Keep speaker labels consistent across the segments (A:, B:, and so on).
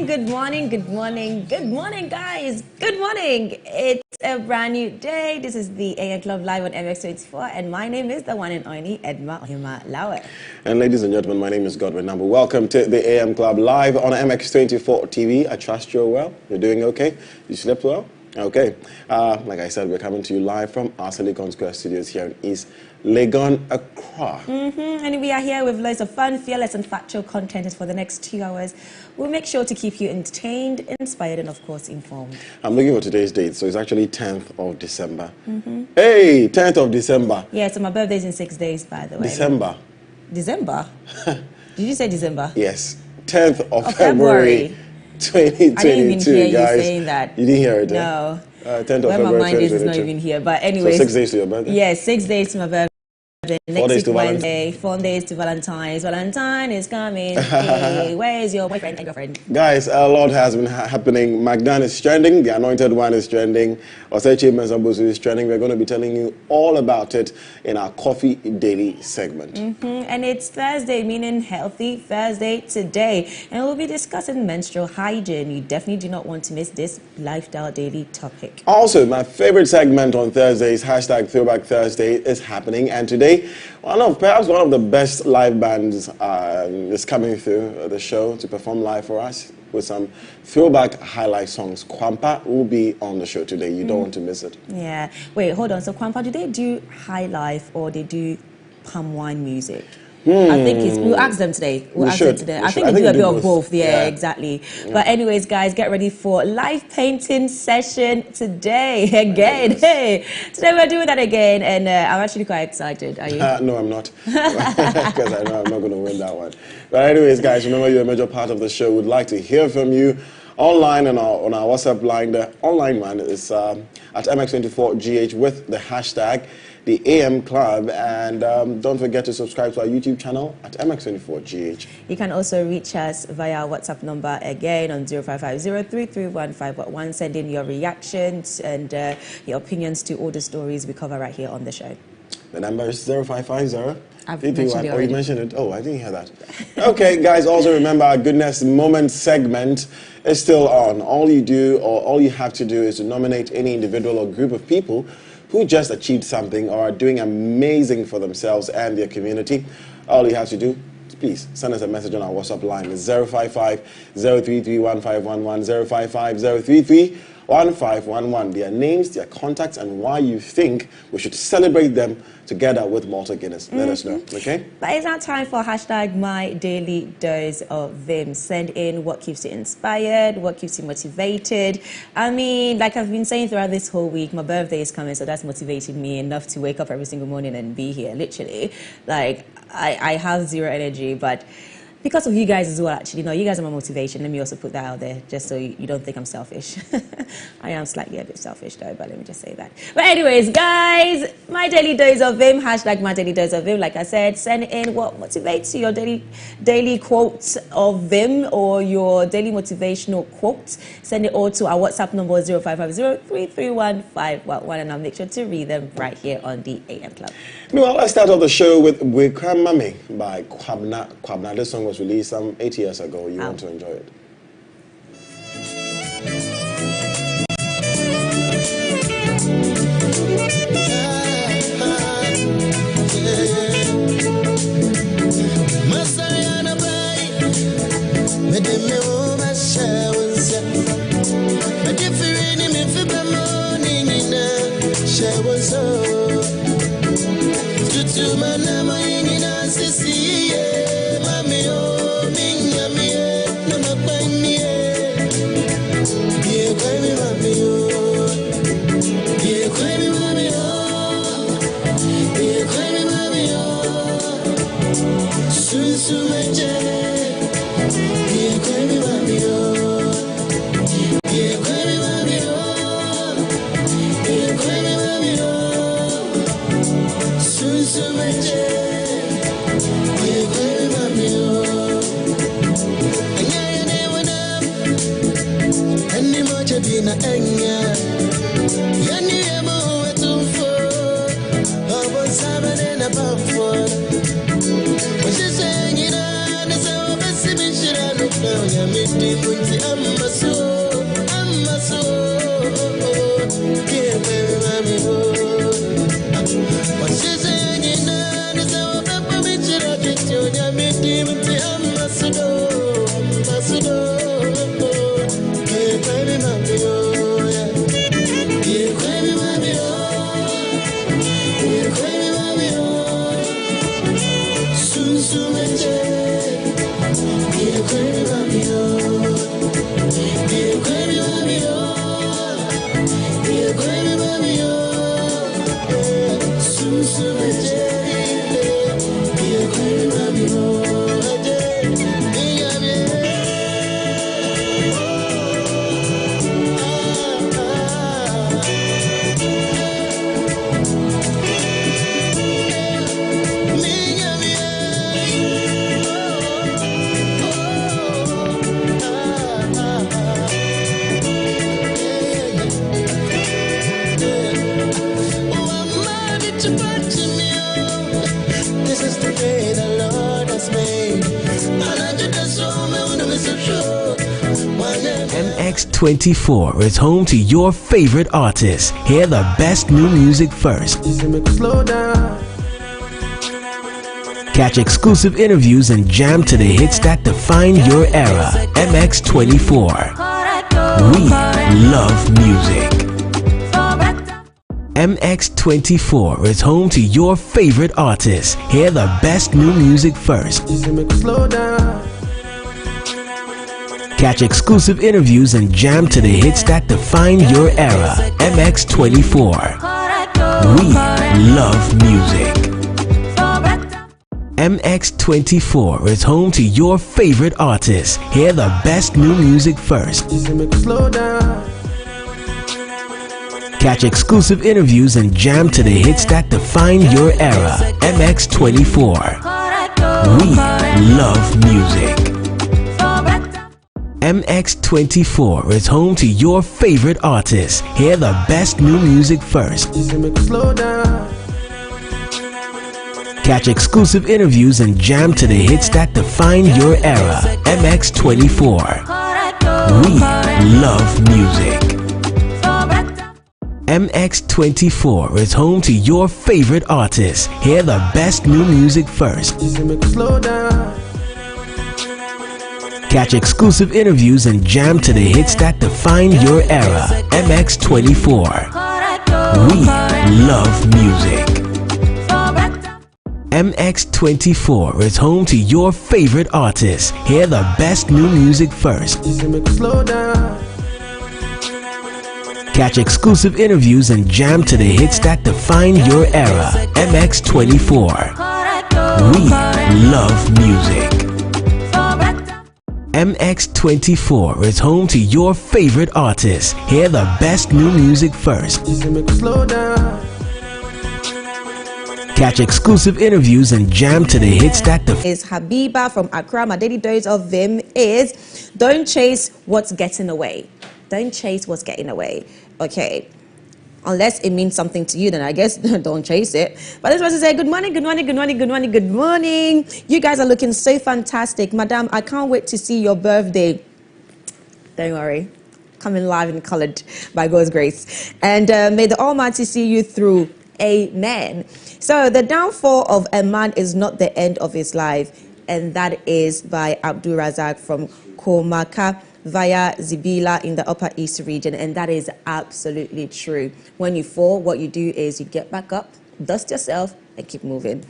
A: good morning, good morning, good morning, guys. Good morning. It's a brand new day. This is the AM Club live on MX24, and my name is the one and only Edma Laue.
B: And ladies and gentlemen, my name is Godwin. Namboh. Welcome to the AM Club live on MX24 TV. I trust you're well. You're doing okay. You slept well. Okay. Like I said, we're coming to you live from our Silicon Square studios here in East Legon, Accra.
A: And we are here with loads of fun, fearless and factual content for the next 2 hours. We'll make sure to keep you entertained, inspired and of course informed. I'm
B: looking for today's date, so it's actually 10th of December. Hey, 10th of December.
A: Yeah, so my birthday's in 6 days, by the way.
B: December?
A: Did you say December?
B: Yes, 10th of February 2022,
A: I didn't even hear
B: guys.
A: You saying that.
B: You didn't hear it?
A: No.
B: 10th of February
A: my mind is not even here. But anyway.
B: So 6 days to your birthday?
A: Yes, 6 days to my birthday.
B: 4 days to
A: Wednesday, 4 days to Valentine's. Valentine is coming. Hey, where is your boyfriend and girlfriend?
B: Guys, a lot has been happening. Magdan is trending. The Anointed One is trending. Osechi Mezambuzu is trending. We're going to be telling you all about it in our Coffee Daily segment.
A: And it's Thursday, meaning Healthy Thursday today. And we'll be discussing menstrual hygiene. You definitely do not want to miss this Lifestyle Daily topic.
B: Also, my favorite segment on Thursdays, hashtag Throwback Thursday, is happening. And today, perhaps one of the best live bands is coming through the show to perform live for us with some throwback highlight songs. Kwampa will be on the show today. You don't want to miss it.
A: Yeah. Wait, hold on. So Kwampa, do they do high life or they do palm wine music? I think we'll ask them today. We'll ask them today. I think they do a bit of both. Yeah, exactly. Yeah. But anyways, guys, get ready for live painting session today again. Yes. Hey, today we're doing that again, and I'm actually quite excited. Are you?
B: No, I'm not, because I know I'm not going to win that one. But anyways, guys, remember you're a major part of the show. We'd like to hear from you online and on our WhatsApp line. The online one is at MX24GH with the hashtag the AM Club, and don't forget to subscribe to our YouTube channel at MX24GH.
A: You can also reach us via our WhatsApp number again on 0550331511. Send in your reactions and your opinions to all the stories we cover right here on the show.
B: The number is 0550.
A: I've mentioned it already.
B: You mentioned it. Oh, I didn't hear that. Okay, guys, also remember our Goodness Moment segment is still on. All you have to do is to nominate any individual or group of people who just achieved something or are doing amazing for themselves and their community. All you have to do, please send us a message on our WhatsApp line. It's 055-033-1511, 055-033-1511. Their names, their contacts, and why you think we should celebrate them together with Malta Guinness. Let us know, okay?
A: But it's now time for hashtag My Daily Dose of Vim. Send in what keeps you inspired, what keeps you motivated. I mean, like I've been saying throughout this whole week, my birthday is coming, so that's motivated me enough to wake up every single morning and be here, literally. Like, I have zero energy, but because of you guys as well, actually. No, you guys are my motivation. Let me also put that out there, just so you don't think I'm selfish. I am slightly a bit selfish, though, but let me just say that. But anyways, guys, My Daily Dose of Vim, hashtag My Daily Dose of Vim. Like I said, send in what motivates you, your daily quotes of Vim or your daily motivational quotes. Send it all to our WhatsApp number 0550-331-511, and I'll make sure to read them right here on the AM Club.
B: Well, let's start off the show with Wekram Mami by Kwabna. Kwabna, this song was released some 8 years ago. You want to enjoy it.
C: MX24 is home to your favorite artists. Hear the best new music first. Catch exclusive interviews and jam to the hits that define your era. MX24. We love music. MX24 is home to your favorite artists. Hear the best new music first. Catch exclusive interviews and jam to the hits that define your era. MX24. We love music. MX24 is home to your favorite artists. Hear the best new music first. Catch exclusive interviews and jam to the hits that define your era. MX24. We love music. MX24 is home to your favorite artists. Hear the best new music first. Catch exclusive interviews and jam to the hits that define your era. MX24. We love music. MX24 is home to your favorite artists. Hear the best new music first. Catch exclusive interviews and jam to the hits that define your era. MX24. We love music. MX24 is home to your favorite artists. Hear the best new music first. Catch exclusive interviews and jam to the hits that define your era. MX24. We love music. MX24 is home to your favorite artists. Hear the best new music first. Catch exclusive interviews and jam to the hits that
A: Is Habiba from Accra. My daily dose of Vim is don't chase what's getting away. Don't chase what's getting away. Okay. Unless it means something to you, then I guess don't chase it. But this person said, good morning, good morning, good morning, good morning, good morning. You guys are looking so fantastic. Madam, I can't wait to see your birthday. Don't worry. Coming live and colored by God's grace. And may the Almighty see you through. Amen. So the downfall of a man is not the end of his life. And that is by Abdul Razak from Komaka via Zibila in the Upper East region. And that is absolutely true. When you fall, what you do is you get back up, dust yourself, and keep moving.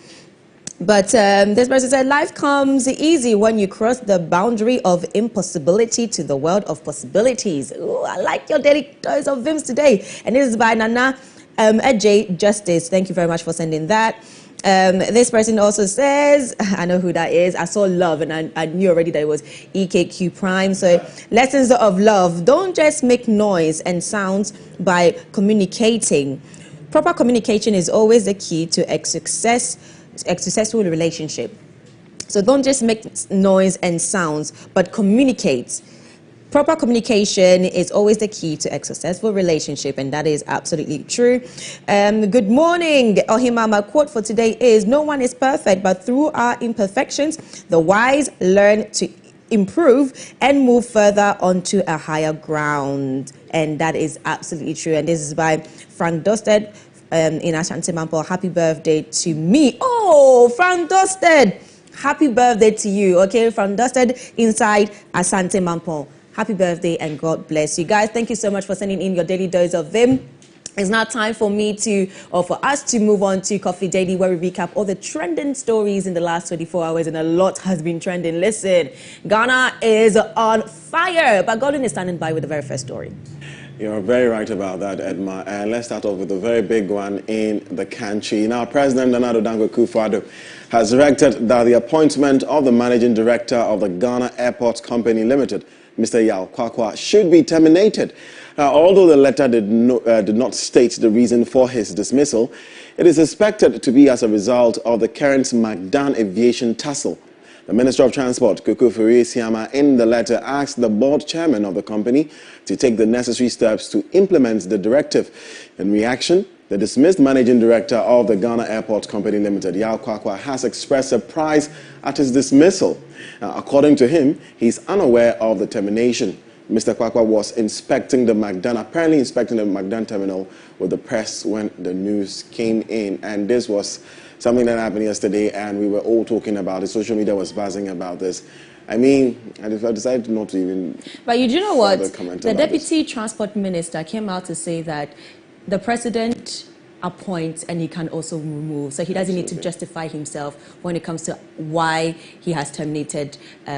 A: But this person said, life comes easy when you cross the boundary of impossibility to the world of possibilities. Ooh, I like your daily dose of Vims today. And this is by Nana Ej Justice. Thank you very much for sending that. This person also says, I know who that is. I saw love and I knew already that it was EKQ Prime. So lessons of love. Don't just make noise and sounds by communicating. Proper communication is always the key to a successful relationship. So don't just make noise and sounds, but communicate. Proper communication is always the key to a successful relationship, and that is absolutely true. Good morning, Ohima. My quote for today is, no one is perfect, but through our imperfections, the wise learn to improve and move further onto a higher ground. And that is absolutely true. And this is by Frank Dosted in Ashanti Namboh. Happy birthday to me. Oh, Frank Dosted. Happy birthday to you. Okay, Frank Dosted inside Asante Namboh. Happy birthday and God bless you guys. Thank you so much for sending in your daily dose of Vim. It's now time for for us to move on to Coffee Daily, where we recap all the trending stories in the last 24 hours, and a lot has been trending. Listen, Ghana is on fire, but Godwin is standing by with the very first story.
B: You're very right about that, Edma. And let's start off with a very big one in the country. Now, President Nana Addo Akufo-Addo has directed that the appointment of the managing director of the Ghana Airports Company Limited, Mr. Yao Kwakwa, should be terminated. Now, although the letter did not state the reason for his dismissal, it is expected to be as a result of the current Magdan aviation tussle. The Minister of Transport, Kuku Furi-Siama, in the letter asked the board chairman of the company to take the necessary steps to implement the directive. In reaction, the dismissed managing director of the Ghana Airports Company Limited, Yao Kwakwa, has expressed surprise at his dismissal. According to him, he's unaware of the termination. Mr. Kwakwa was inspecting the apparently inspecting the Magdan terminal with the press when the news came in. And this was something that happened yesterday, and we were all talking about it. Social media was buzzing about this. I mean, I decided not to even.
A: But you do know what? The Deputy
B: this.
A: Transport Minister came out to say that the president appoints and he can also remove. So he doesn't need to justify himself when it comes to why he has terminated the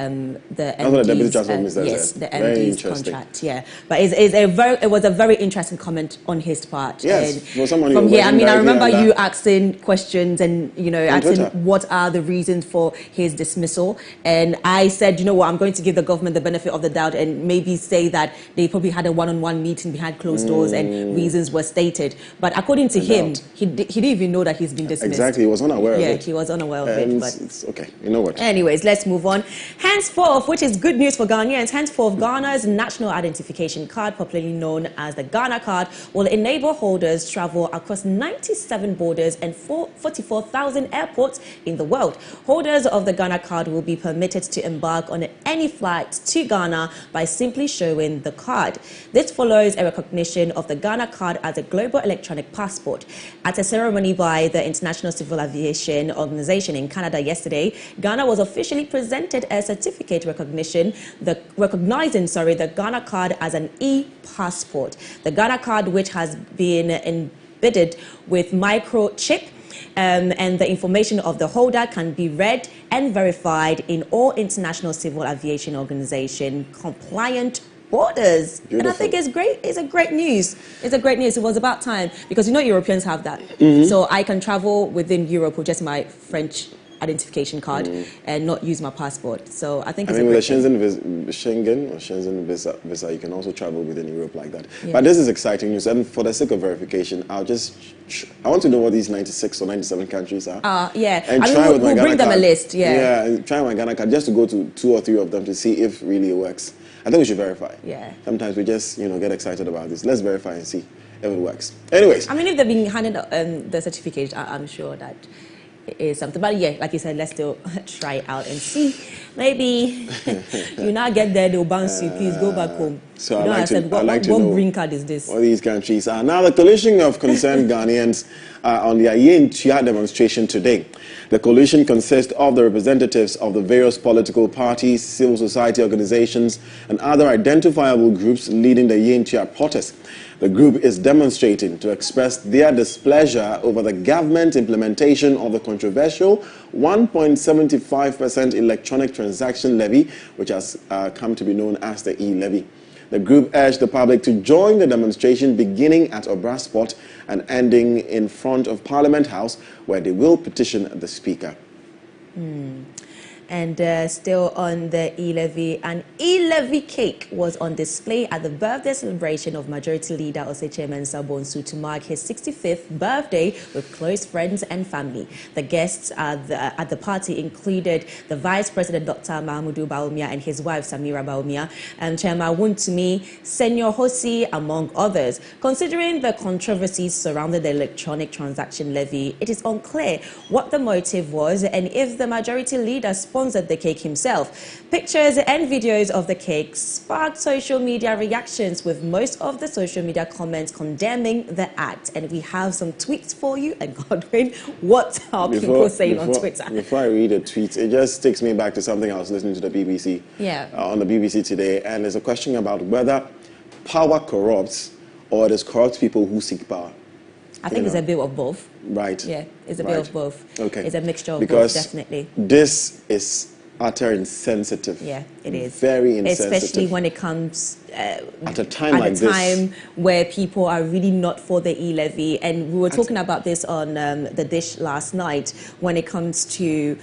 A: MD's, the MD's contract. Yeah, but it was a very interesting comment on his part.
B: Yes,
A: and
B: for someone
A: from here, I mean, I remember you
B: that.
A: asking questions and asking
B: Twitter.
A: what are the reasons for his dismissal, and I said, you know what, I'm going to give the government the benefit of the doubt and maybe say that they probably had a one-on-one meeting behind closed doors and reasons were stated. But according to him, he didn't even know that he's been dismissed.
B: Exactly, he was unaware of it.
A: Yeah, he was unaware of it. But
B: it's okay, you know what?
A: Anyways, let's move on. Henceforth, which is good news for Ghanaians, henceforth, Ghana's national identification card, popularly known as the Ghana card, will enable holders travel across 97 borders and 44,000 airports in the world. Holders of the Ghana card will be permitted to embark on any flight to Ghana by simply showing the card. This follows a recognition of the Ghana card as a global electronic passport. At a ceremony by the International Civil Aviation Organization in Canada yesterday, Ghana was officially presented a certificate recognizing the Ghana card as an e-passport. The Ghana card, which has been embedded with microchip, and the information of the holder can be read and verified in all International Civil Aviation Organization compliant borders.
B: Beautiful.
A: And I think it's great. It's a great news. It's a great news. It was about time, because Europeans have that. So I can travel within Europe with just my French identification card and not use my passport. So I think it's
B: with the Schengen visa, you can also travel within Europe like that.
A: Yeah.
B: But this is exciting news, and for the sake of verification, I want to know what these 96 or 97 countries are.
A: Yeah.
B: And
A: we'll bring them a list. Yeah.
B: Yeah, and try my Ghana card just to go to 2 or 3 of them to see if really it works. I think we should verify.
A: Yeah.
B: Sometimes we just get excited about this. Let's verify and see if it works. Anyways.
A: I mean, if they've been handed the certificate, I'm sure that it is something. But yeah, like you said, let's still try it out and see. Maybe you now get there, they'll bounce you. Please go back home.
B: So
A: what green card is this?
B: All these countries are. Now, the coalition of concerned Ghanaians on their Yen-Tia demonstration today. The coalition consists of the representatives of the various political parties, civil society organizations, and other identifiable groups leading the Yen-Tia protest. The group is demonstrating to express their displeasure over the government implementation of the controversial 1.75% electronic transaction levy, which has come to be known as the e-levy. The group urged the public to join the demonstration beginning at Obra Spot and ending in front of Parliament House, where they will petition the Speaker. And
A: still on the e-levy, an e-levy cake was on display at the birthday celebration of Majority Leader Ose Chairman Sabonsu to mark his 65th birthday with close friends and family. The guests at the party included the Vice President Dr. Mahmoudou Bawumia and his wife Samira Bawumia, and Chairman Wuntumi, Senior Hosi, among others. Considering the controversies surrounding the electronic transaction levy, it is unclear what the motive was and if the Majority Leader sponsored the cake himself. Pictures and videos of the cake sparked social media reactions, with most of the social media comments condemning the act. And we have some tweets for you. And Godwin, what are people saying on Twitter?
B: Before I read the tweets, it just takes me back to something I was listening to the BBC. On the BBC today, and there's a question about whether power corrupts or it is corrupt people who seek power.
A: I think it's a bit of both.
B: Right.
A: Yeah, it's a bit of both.
B: Okay.
A: It's a mixture of
B: because
A: both, definitely.
B: This is utter insensitive.
A: Yeah, it is.
B: Very insensitive.
A: Especially when it comes
B: at a time
A: where people are really not for the e-levy. And we were talking about this on The Dish last night when it comes to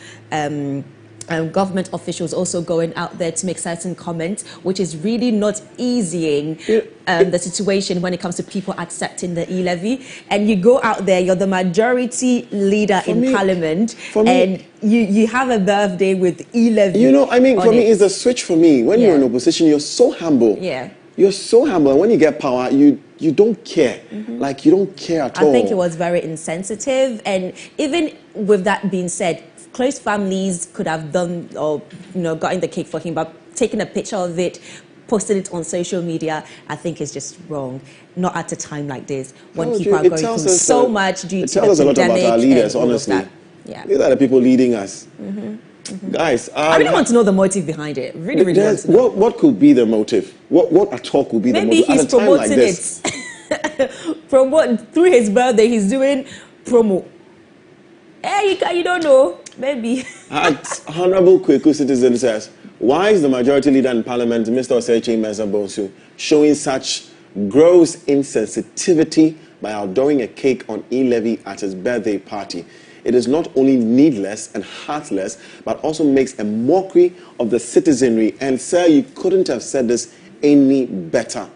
A: government officials also going out there to make certain comments, which is really not easing the situation when it comes to people accepting the e-levy. And you go out there, you're the majority leader in Parliament, and you have a birthday with e-levy.
B: For me, it's a switch for me. When you're in opposition, you're so humble.
A: Yeah.
B: You're so humble. And when you get power, you don't care. Like, you don't care at all.
A: I think it was very insensitive. And even with that being said, close families could have done or gotten the cake for him, but taking a picture of it, posting it on social media, I think is just wrong. Not at a time like this when
B: No,
A: people are going through so much due to the pandemic.
B: It tells us a lot about our leaders,
A: and all of
B: honestly.
A: that. Yeah.
B: These are the people leading us. Guys,
A: I really want to know the motive behind it. Really want to know.
B: What could be the motive? What at all could be the
A: Maybe
B: motive?
A: he's
B: At a time like
A: promoting
B: this?
A: it. Through his birthday, he's doing promo. Hey, you don't know. Maybe.
B: Honorable Kweku Citizen says, why is the majority leader in Parliament, Mr. Osechi Mensah-Bonsu, showing such gross insensitivity by outdoing a cake on E-Levy at his birthday party? It is not only needless and heartless, but also makes a mockery of the citizenry. And sir, you couldn't have said this any better.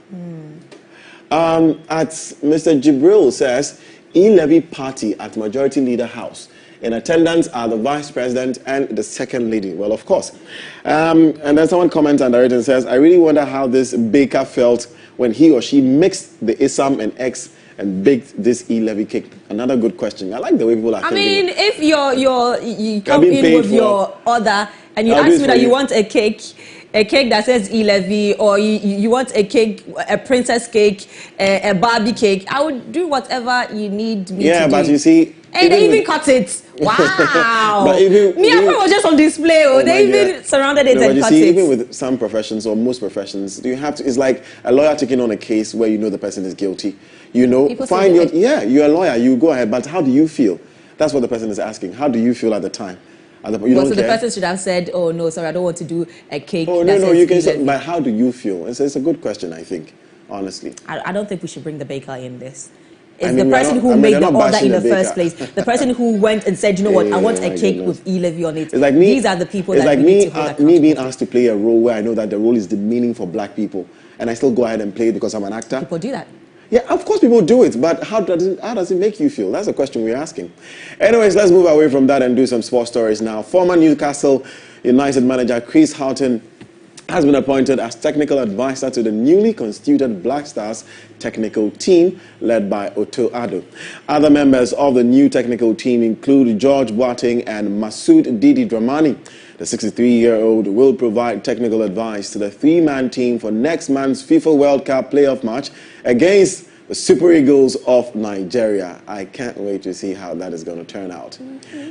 B: At Mr. Jibril says, E-Levy party at Majority Leader House. In attendance are the Vice President and the Second Lady. Well, of course. And then someone comments under it and says, I really wonder how this baker felt when he or she mixed the isam and eggs and baked this E-Levy cake. Another good question. I like the way people are thinking.
A: I mean, if you come in with your order and you ask me that you want a cake that says E-Levy, or you want a cake, a princess cake, a Barbie cake, I would do whatever you need me to do.
B: Yeah, but you see...
A: And they even cut it. Wow.
B: But
A: I was just on display. Oh, they even surrounded it and cut it.
B: Even with some professions or most professions, you have to. It's like a lawyer taking on a case where you know the person is guilty. You know, you're a lawyer. You go ahead. But how do you feel? That's what the person is asking. How do you feel at the time? So the person should have said, "Oh no, sorry, I don't want to do a cake." Oh no, you can say. But how do you feel? It's a good question, I think. Honestly,
A: I don't think we should bring the baker in this. It's the person who made the order in the first place. The person who went and said, you know what, I want a cake with E-Levy on it. These are the people that we need to hold accountable.
B: Me being asked to play a role where I know that the role is demeaning for black people, and I still go ahead and play it because I'm an actor.
A: People do that.
B: Yeah, of course people do it, but how does it make you feel? That's the question we're asking. Anyways, let's move away from that and do some sports stories now. Former Newcastle United manager Chris Houghton has been appointed as technical advisor to the newly constituted Black Stars technical team led by Otto Addo. Other members of the new technical team include George Boateng and Masoud Didi Dramani. The 63-year-old will provide technical advice to the three-man team for next month's FIFA World Cup playoff match against the Super Eagles of Nigeria. I can't wait to see how that is going to turn out.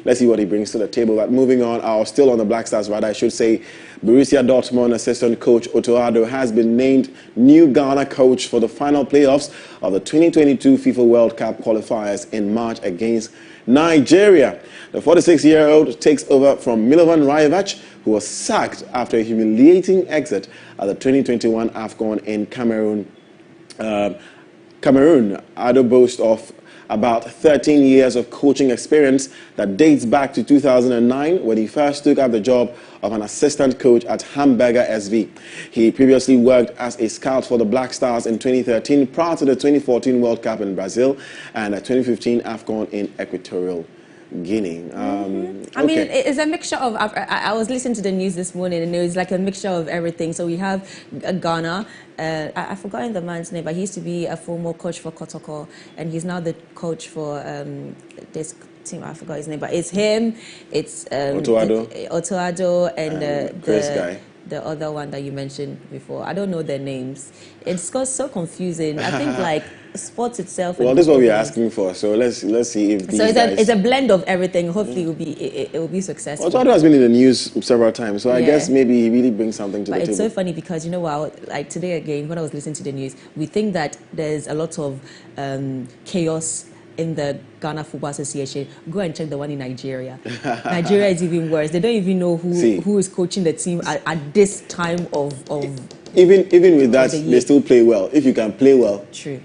B: Let's see what he brings to the table. But moving on, still on the Black Stars, rather, I should say, Borussia Dortmund assistant coach Otto Addo has been named new Ghana coach for the final playoffs of the 2022 FIFA World Cup qualifiers in March against Nigeria. The 46-year-old takes over from Milovan Rajevac, who was sacked after a humiliating exit at the 2021 AFCON in Cameroon. Addo boasts of about 13 years of coaching experience that dates back to 2009 when he first took up the job of an assistant coach at Hamburger SV. He previously worked as a scout for the Black Stars in 2013 prior to the 2014 World Cup in Brazil and the 2015 AFCON in Equatorial Guinea.
A: I mean, it's a mixture of... I was listening to the news this morning and it was like a mixture of everything. So we have Ghana. I've forgotten the man's name, but he used to be a former coach for Kotoko, and he's now the coach for this team. I forgot his name, but it's him. It's Otto Addo and
B: Chris guy.
A: The other one that you mentioned before. I don't know their names. It's so confusing. I think like sports itself.
B: Well, this is what we're asking for. So let's see if these
A: it's a blend of everything. Hopefully, it will be successful.
B: Otto Addo has been in the news several times, so I guess maybe he really brings something to the table.
A: But it's so funny because you know what? Like today again, when I was listening to the news, we think that there's a lot of chaos in the Ghana Football Association. Go and check the one in Nigeria. Nigeria is even worse. They don't even know who is coaching the team at this time of
B: even with that, they still play well. If you can play well.
A: True.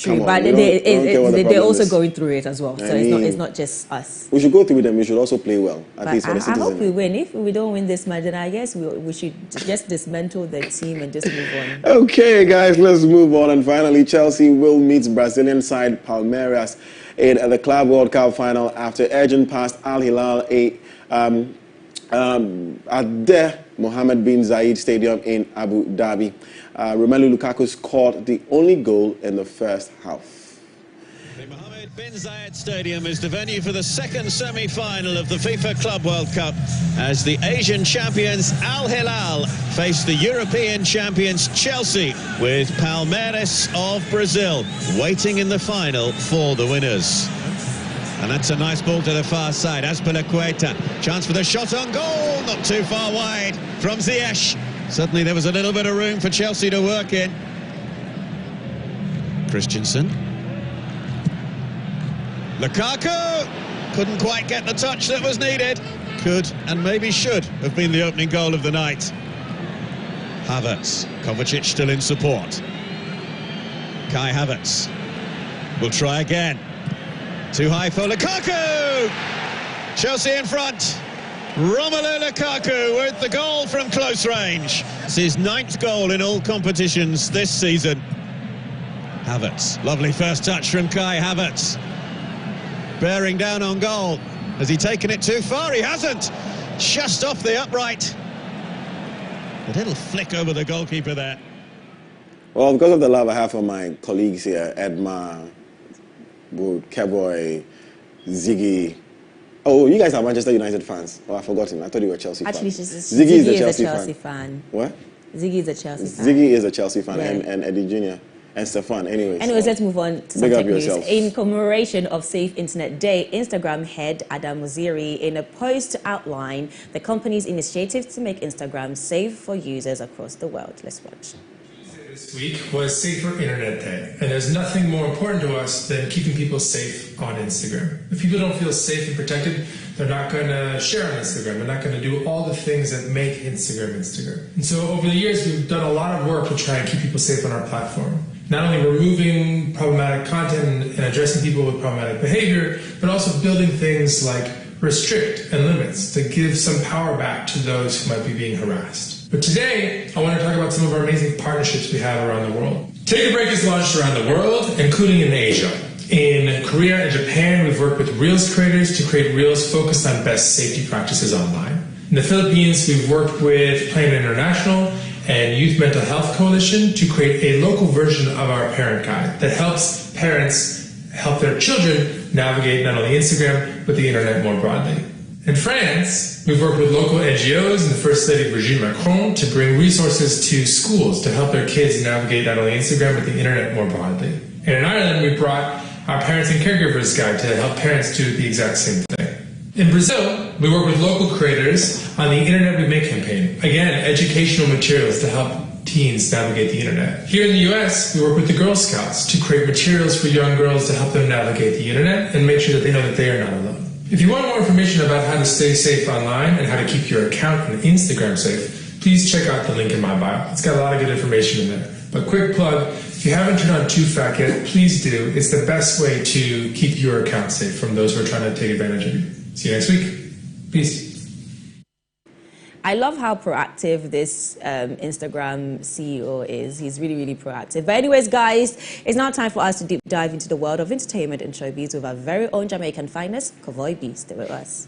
A: But they're also going through it as well. So it's not just us.
B: We should go through them. We should also play well. At least for the citizens.
A: I hope we win. If we don't win this match, then I guess we should just dismantle the team and just move on. Okay,
B: guys, let's move on. And finally, Chelsea will meet Brazilian side Palmeiras in the Club World Cup final after edging past Al Hilal at the Mohammed bin Zayed Stadium in Abu Dhabi. Romelu Lukaku scored the only goal in the first half.
D: The Mohammed bin Zayed Stadium is the venue for the second semi-final of the FIFA Club World Cup as the Asian champions Al Hilal face the European champions Chelsea, with Palmeiras of Brazil waiting in the final for the winners. And that's a nice ball to the far side. Azpilicueta, chance for the shot on goal, not too far wide from Ziyech. Suddenly there was a little bit of room for Chelsea to work in. Christensen. Lukaku couldn't quite get the touch that was needed. Could and maybe should have been the opening goal of the night. Havertz, Kovacic still in support. Kai Havertz will try again. Too high for Lukaku! Chelsea in front. Romelu Lukaku with the goal from close range. It's his 9th goal in all competitions this season. Havertz, lovely first touch from Kai Havertz. Bearing down on goal. Has he taken it too far? He hasn't. Just off the upright. A little flick over the goalkeeper there.
B: Well, because of the love I have for my colleagues here, Edma, Keboy, Ziggy. Oh, you guys are Manchester United fans. Oh, I've forgotten. I thought you were Chelsea fans.
A: Actually,
B: Ziggy is a Chelsea fan. What?
A: Ziggy is a Chelsea fan.
B: Ziggy is a Chelsea fan,
A: Yeah.
B: and Eddie Jr. and Stefan.
A: Anyways, let's move on to some
B: big
A: tech
B: up
A: news.
B: yourself.
A: In commemoration of Safe Internet Day, Instagram head Adam Mosseri in a post outlined the company's initiative to make Instagram safe for users across the world. Let's watch.
E: This week was Safer Internet Day, and there's nothing more important to us than keeping people safe on Instagram. If people don't feel safe and protected, they're not going to share on Instagram. They're not going to do all the things that make Instagram Instagram. And so over the years, we've done a lot of work to try and keep people safe on our platform. Not only removing problematic content and addressing people with problematic behavior, but also building things like restrict and limits to give some power back to those who might be being harassed. But today, I want to talk about some of our amazing partnerships we have around the world. Take a Break is launched around the world, including in Asia. In Korea and Japan, we've worked with Reels creators to create Reels focused on best safety practices online. In the Philippines, we've worked with Plan International and Youth Mental Health Coalition to create a local version of our parent guide that helps parents help their children navigate not only Instagram, but the internet more broadly. In France, we've worked with local NGOs and the First Lady Brigitte Macron to bring resources to schools to help their kids navigate not only Instagram, but the internet more broadly. And in Ireland, we brought our Parents and Caregivers Guide to help parents do the exact same thing. In Brazil, we work with local creators on the Internet We Make campaign. Again, educational materials to help teens navigate the internet. Here in the US, we work with the Girl Scouts to create materials for young girls to help them navigate the internet and make sure that they know that they are not alone. If you want more information about how to stay safe online and how to keep your account on Instagram safe, please check out the link in my bio. It's got a lot of good information in there. But quick plug, if you haven't turned on Two-Fact yet, please do. It's the best way to keep your account safe from those who are trying to take advantage of you. See you next week. Peace.
A: I love how proactive this Instagram CEO is. He's really, really proactive. But anyways, guys, it's now time for us to deep dive into the world of entertainment and showbiz with our very own Jamaican finest, Kavoy B. Stay with us.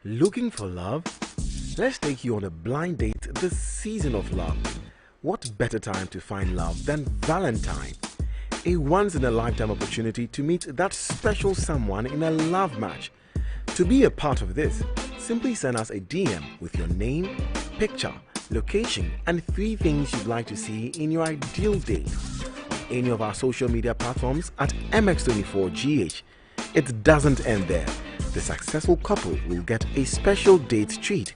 C: Looking for love? Let's take you on a blind date this season of love. What better time to find love than Valentine? a once-in-a-lifetime opportunity to meet that special someone in a love match. To be a part of this, simply send us a DM with your name, picture, location, and 3 things you'd like to see in your ideal date on any of our social media platforms at MX24GH. It doesn't end there. The successful couple will get a special date treat.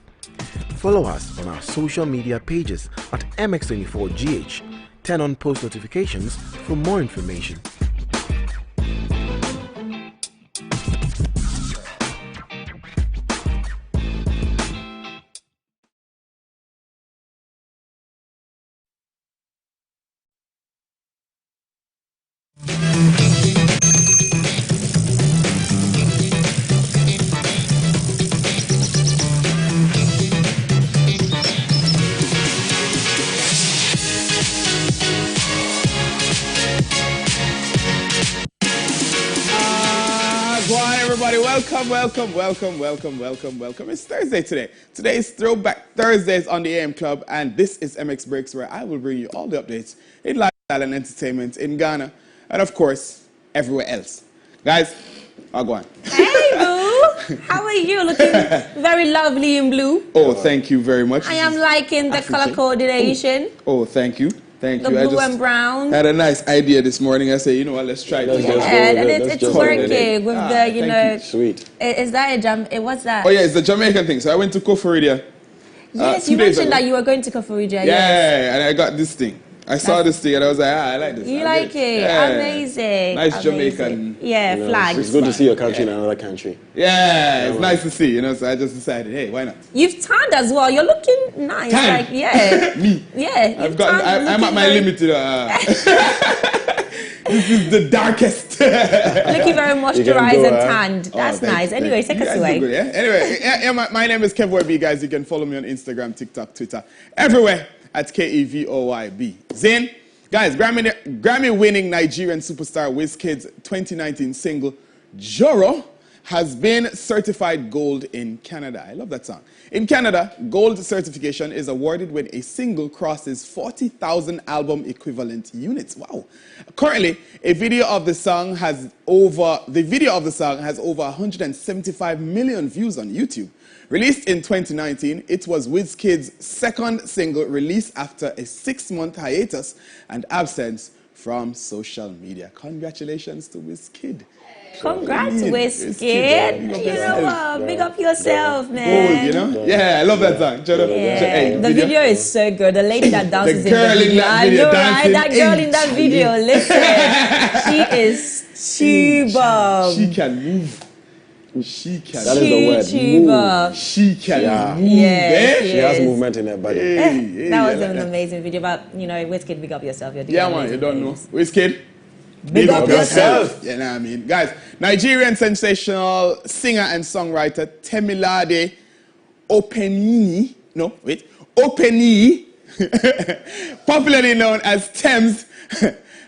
C: Follow us on our social media pages at MX24GH. Turn on post notifications for more information.
F: Welcome. It's Thursday today. Today is Throwback Thursdays on the AM Club, and this is MX Breaks, where I will bring you all the updates in lifestyle and entertainment in Ghana, and of course, everywhere else. Guys, I'll go on.
A: Hey, Boo! How are you? Looking very lovely in blue.
F: Oh, thank you very much.
A: I am liking the color coordination.
F: Oh, thank you. Thank
A: the
F: you.
A: blue and brown.
F: Had a nice idea this morning. I said, you know what, let's try it.
A: It's working with the, you know.
B: Sweet.
A: Is that a jam? What's that?
F: Oh, yeah, it's the Jamaican thing. So I went to Koforidia.
A: Yes, you mentioned that you were going to Koforidia.
F: Yeah,
A: yes.
F: and I got this thing. I saw this thing and I was like, I like this.
A: You like it?
F: Yeah.
A: Amazing.
F: Nice
A: Amazing.
F: Jamaican.
A: Yeah, flag.
B: It's good to see your country in another country.
F: Yeah, it's nice to see, you know, so I just decided, hey, why not?
A: You've tanned as well. You're looking nice.
F: Tan?
A: Like, yeah.
F: Me?
A: Yeah.
F: I'm at my limit. This is the darkest.
A: Looking very moisturized and tanned. That's nice. Anyway, take us away.
F: Good, yeah? Anyway, my name is Kevoyb, guys. You can follow me on Instagram, TikTok, Twitter, everywhere at KEVOYB. Zane, guys, Grammy-winning Nigerian superstar Wizkid's 2019 single, Joro, has been certified gold in Canada. I love that song. In Canada, gold certification is awarded when a single crosses 40,000 album equivalent units. Wow. Currently, the video of the song has over 175 million views on YouTube. Released in 2019, it was Wizkid's second single released after a 6-month hiatus and absence from social media. Congratulations to Wizkid.
A: Congrats, Wizkid. You know what? Big up yourself, man.
F: Gold, you know? Yeah, I love that song.
A: Yeah. The video is so good. The lady that dances
F: the girl
A: in the video.
F: I know,
A: right? That girl in that video. Listen, she is superb.
F: She can move. She can.
B: That is the word. Move.
F: She can move.
A: Yeah,
B: she has movement in her body.
A: That was an amazing video. But you know, Wizkid, big up yourself. You're doing
F: man, you don't know. Wizkid.
A: Big up yourself.
F: You know what I mean? Guys, Nigerian sensational singer and songwriter Temilade Openi, popularly known as Tems,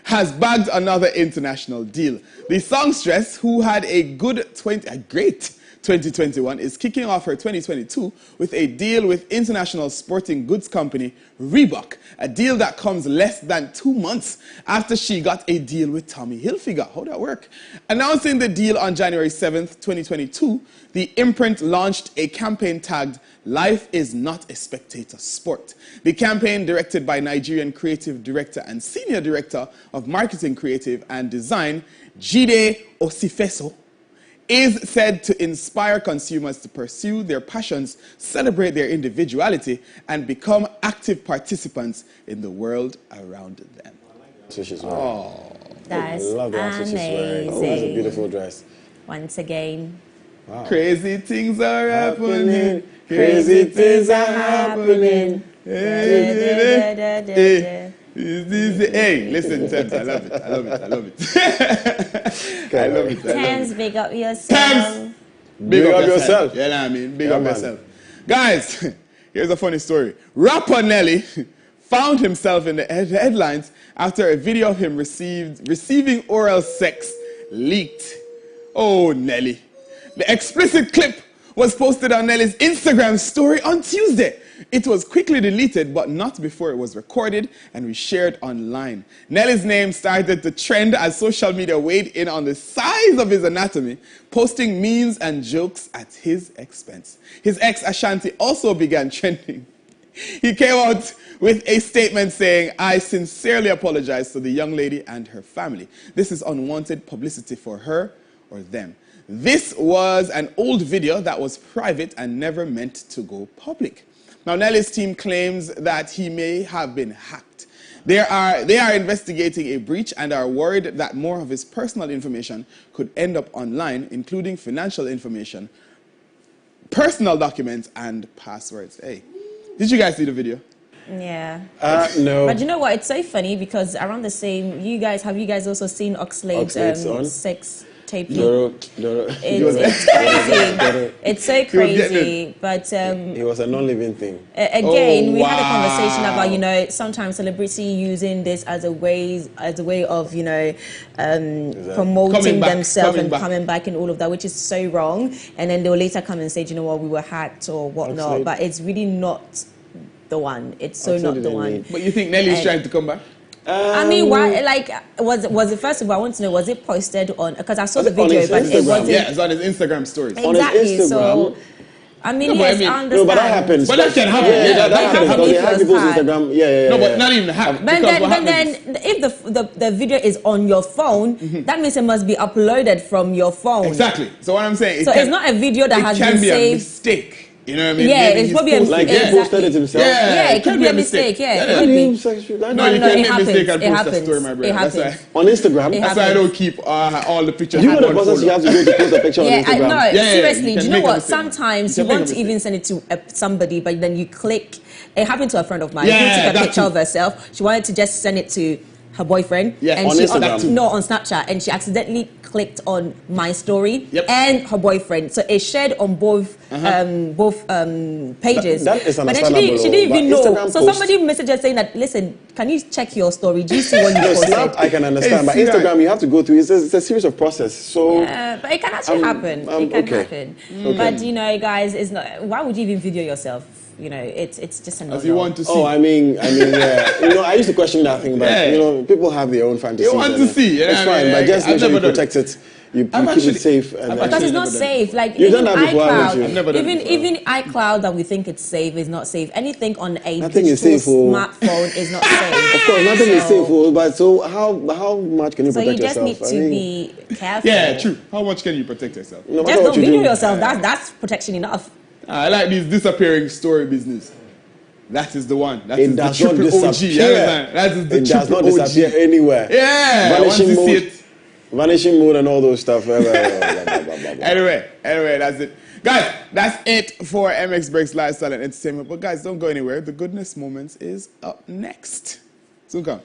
F: has bagged another international deal. The songstress, who had a great 2021, is kicking off her 2022 with a deal with international sporting goods company Reebok, a deal that comes less than 2 months after she got a deal with Tommy Hilfiger. How'd that work? Announcing the deal on January 7th, 2022, the imprint launched a campaign tagged "Life is not a spectator sport." The campaign, directed by Nigerian creative director and senior director of marketing, creative and design, Jide Osifeso, is said to inspire consumers to pursue their passions, celebrate their individuality, and become active participants in the world around them.
B: That's what she's wearing.
A: That's
B: I love the outfit she's wearing. Oh, it's a beautiful dress.
A: Once again.
B: Wow.
F: Crazy things are happening.
B: Crazy things are happening.
F: Hey, listen, Thames, I love it. I love it.
A: Thames, big up yourself.
F: Thames, big up yourself. Yeah, I mean, big up yourself. Guys, here's a funny story. Rapper Nelly found himself in the headlines after a video of him receiving oral sex leaked. Oh, Nelly. The explicit clip was posted on Nelly's Instagram story on Tuesday. It was quickly deleted, but not before it was recorded and reshared online. Nelly's name started to trend as social media weighed in on the size of his anatomy, posting memes and jokes at his expense. His ex Ashanti also began trending. He came out with a statement saying, "I sincerely apologize to the young lady and her family. This is unwanted publicity for her or them." This was an old video that was private and never meant to go public. Now, Nelly's team claims that he may have been hacked. They are investigating a breach and are worried that more of his personal information could end up online, including financial information, personal documents, and passwords. Hey, did you guys see the video?
A: Yeah.
B: No.
A: But you know what? It's so funny because around the same, have you guys also seen Oxlade's sex taping?
B: No.
A: It's crazy. It's so crazy. But
B: it was a non-living thing.
A: Again, we had a conversation about, you know, sometimes celebrity using this as a way of, you know, promoting themselves and coming back and all of that, which is so wrong. And then they'll later come and say, you know what, we were hacked or whatnot. But it's really not the one. It's so not the one.
F: But you think Nelly's trying to come back?
A: I mean, why? Like, was it? First of all, I want to know, was it posted on? Because I saw the video, but it wasn't.
F: Yeah, it's on his Instagram stories.
A: Exactly.
B: On his Instagram.
A: So, I mean, yes, I understand.
B: No, but that happens.
F: But that can happen.
B: Yeah, that happens because they have people's Instagram. Yeah.
F: No, but not even hack.
A: But then, if the video is on your phone, that means it must be uploaded from your phone.
F: Exactly. So what I'm saying,
A: it's not a video that has been saved.
F: It can be a mistake. You know what I mean?
A: Yeah, it's probably a
B: Like
A: mistake.
B: he posted it himself.
A: Yeah, it could be a mistake. Yeah, it could be.
F: No, you can't make a mistake and post a story, my brother.
A: It happens.
B: On Instagram.
F: That's why I don't keep all the pictures.
B: You know the process you have to do to post a picture on Instagram?
A: No, seriously. Do you know what? Sometimes you want to even send it to somebody, but then you click. It happened to a friend of mine. She took a picture of herself. She wanted to just send it to her boyfriend.
B: And on Instagram.
A: On Snapchat, and she accidentally clicked on my story and her boyfriend. So it shared on both pages.
B: That is
A: but
B: understandable.
A: then she didn't even know.
B: Instagram
A: So somebody messaged her saying that, listen, can you check your story? Do you see what you posted?
B: Snap, I can understand, but Instagram, you have to go through. It's a series of process. So
A: but it can actually happen. It can happen. But you know, guys, it's not. Why would you even video yourself? You know, it's just another.
F: As you want to see.
B: Oh, I mean, yeah. You know, I used to question that thing, but you know, people have their own fantasies.
F: You want to see?
B: It's fine, but just make sure you protect it. You keep it safe.
A: Because it's not safe. Like
B: You've
A: even
B: done that before,
A: iCloud, even iCloud that we think it's safe is not safe. Anything on a smartphone is not safe.
B: Of course, nothing is safe. But so how much can you protect yourself?
A: So you just need to be careful.
F: Yeah, true. How much can you protect yourself?
A: Just don't video yourself. That's protection enough.
F: I like this disappearing story business. That is the one. That is the triple OG. That is the
B: it does not disappear anywhere.
F: Yeah,
B: vanishing mode, vanishing mode, and all those stuff.
F: Anyway, that's it, guys. That's it for MX Breaks Lifestyle and Entertainment. But guys, don't go anywhere. The Goodness Moments is up next. Soon come.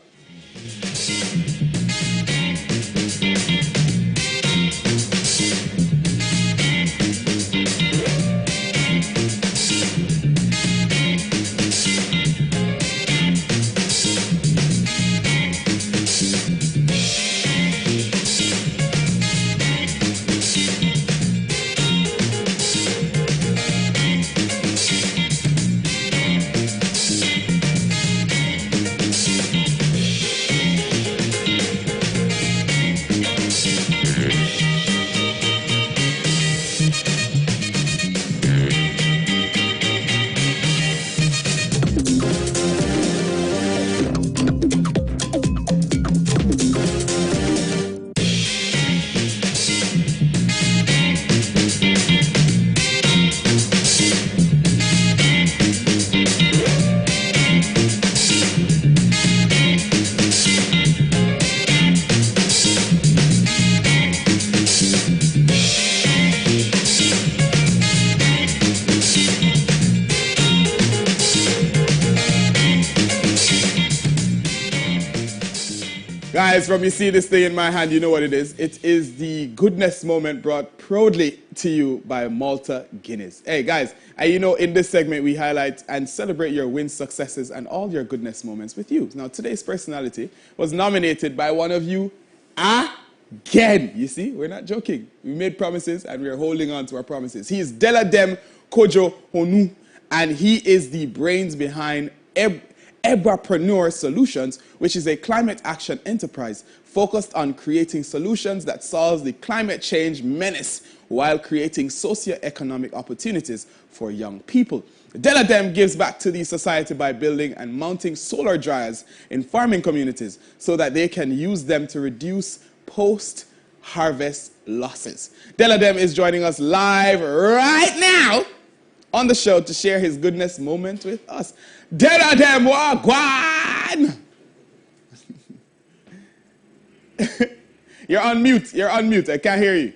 F: Guys, from you see this thing in my hand, you know what it is. It is the Goodness Moment brought proudly to you by Malta Guinness. Hey, guys, you know, in this segment, we highlight and celebrate your wins, successes, and all your goodness moments with you. Now, today's personality was nominated by one of you again. You see, we're not joking. We made promises, and we are holding on to our promises. He is Della Dem Kojo Honu, and he is the brains behind Ebrapreneur Solutions, which is a climate action enterprise focused on creating solutions that solve the climate change menace while creating socio-economic opportunities for young people. Deladem gives back to the society by building and mounting solar dryers in farming communities so that they can use them to reduce post-harvest losses. Deladem is joining us live right now on the show to share his goodness moment with us. Deladem Wagwan! You're on mute. You're on mute. I can't hear you.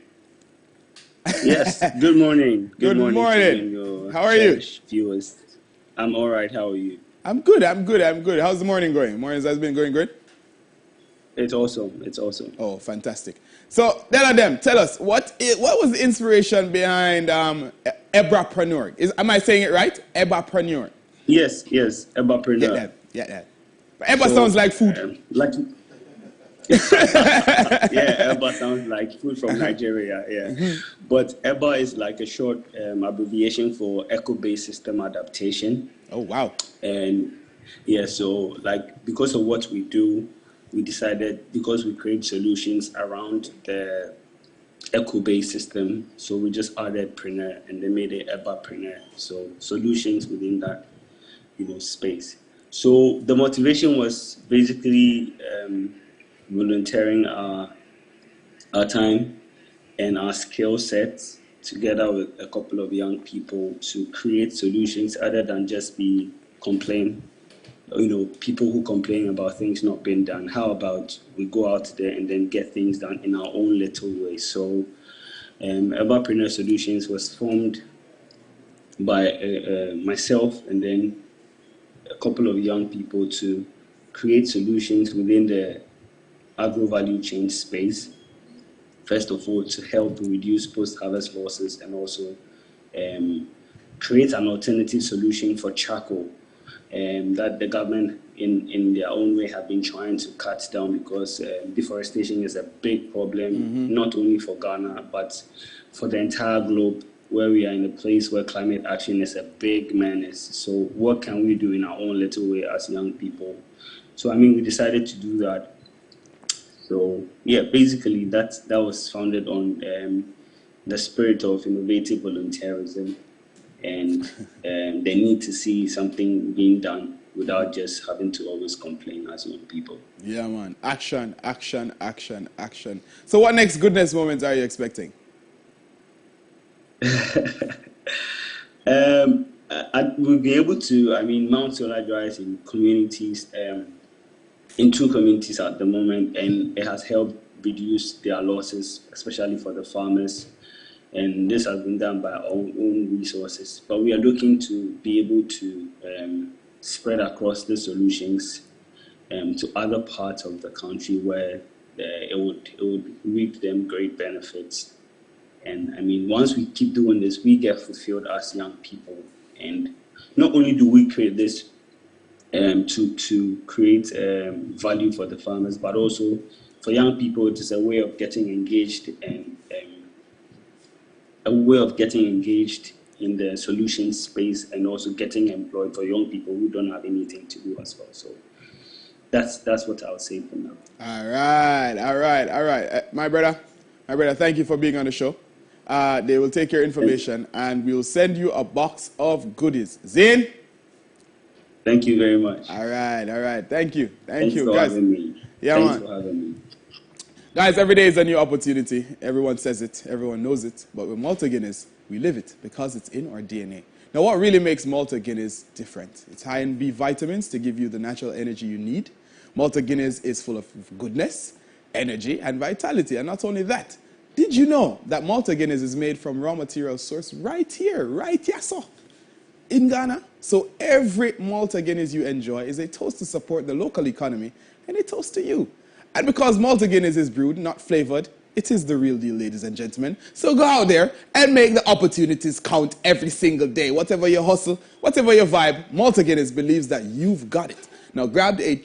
G: Yes. Good morning.
F: Good morning. How are you?
G: Viewers. I'm all right. How are you?
F: I'm good. How's the morning going? Mornings has been going good?
G: It's awesome.
F: Oh, fantastic. So, Deladem, tell us, what was the inspiration behind Ebrapreneur? Am I saying it right? Ebrapreneur.
G: Yes. Ebrapreneur.
F: Yeah, that. But Eba sounds like food.
G: Yeah, Eba sounds like food from Nigeria, yeah. But Eba is like a short abbreviation for eco-based system adaptation.
F: Oh, wow.
G: And yeah, so like because of what we do, we decided, because we create solutions around the eco-based system, so we just added preneur and they made it Ebapreneur. So solutions within that, space. So the motivation was basically volunteering our time and our skill sets together with a couple of young people to create solutions other than just be complain. People who complain about things not being done. How about we go out there and then get things done in our own little way? So Ebapreneur Solutions was formed by myself and then a couple of young people to create solutions within the agro value chain space. First of all, to help reduce post-harvest losses and also create an alternative solution for charcoal that the government in their own way have been trying to cut down, because deforestation is a big problem, not only for Ghana, but for the entire globe, where we are in a place where climate action is a big menace. So what can we do in our own little way as young people? So, we decided to do that. So, yeah, basically that was founded on the spirit of innovative volunteerism and the need to see something being done without just having to always complain as young people.
F: Yeah, man. Action. So what next goodness moments are you expecting?
G: We'll be able to, mount solar dryers in communities, in 2 communities at the moment, and it has helped reduce their losses, especially for the farmers. And this has been done by our own resources. But we are looking to be able to spread across the solutions to other parts of the country where it would reap them great benefits. And once we keep doing this, we get fulfilled as young people. And not only do we create this to create value for the farmers, but also for young people, it is a way of getting engaged and a way of getting engaged in the solution space and also getting employed for young people who don't have anything to do as well. So that's what I would say for now.
F: All right. My brother, thank you for being on the show. They will take your information and we'll send you a box of goodies. Zane?
G: Thank you very much.
F: All right. Thank you.
G: Thanks for
F: guys.
G: Having me.
F: Yeah,
G: Thanks
F: man.
G: for having me.
F: Guys, every day is a new opportunity. Everyone says it. Everyone knows it. But with Malta Guinness, we live it because it's in our DNA. Now, what really makes Malta Guinness different? It's high in B vitamins to give you the natural energy you need. Malta Guinness is full of goodness, energy, and vitality. And not only that, did you know that Malta Guinness is made from raw materials sourced right here, in Ghana? So every Malta Guinness you enjoy is a toast to support the local economy and a toast to you. And because Malta Guinness is brewed, not flavored, it is the real deal, ladies and gentlemen. So go out there and make the opportunities count every single day. Whatever your hustle, whatever your vibe, Malta Guinness believes that you've got it. Now grab a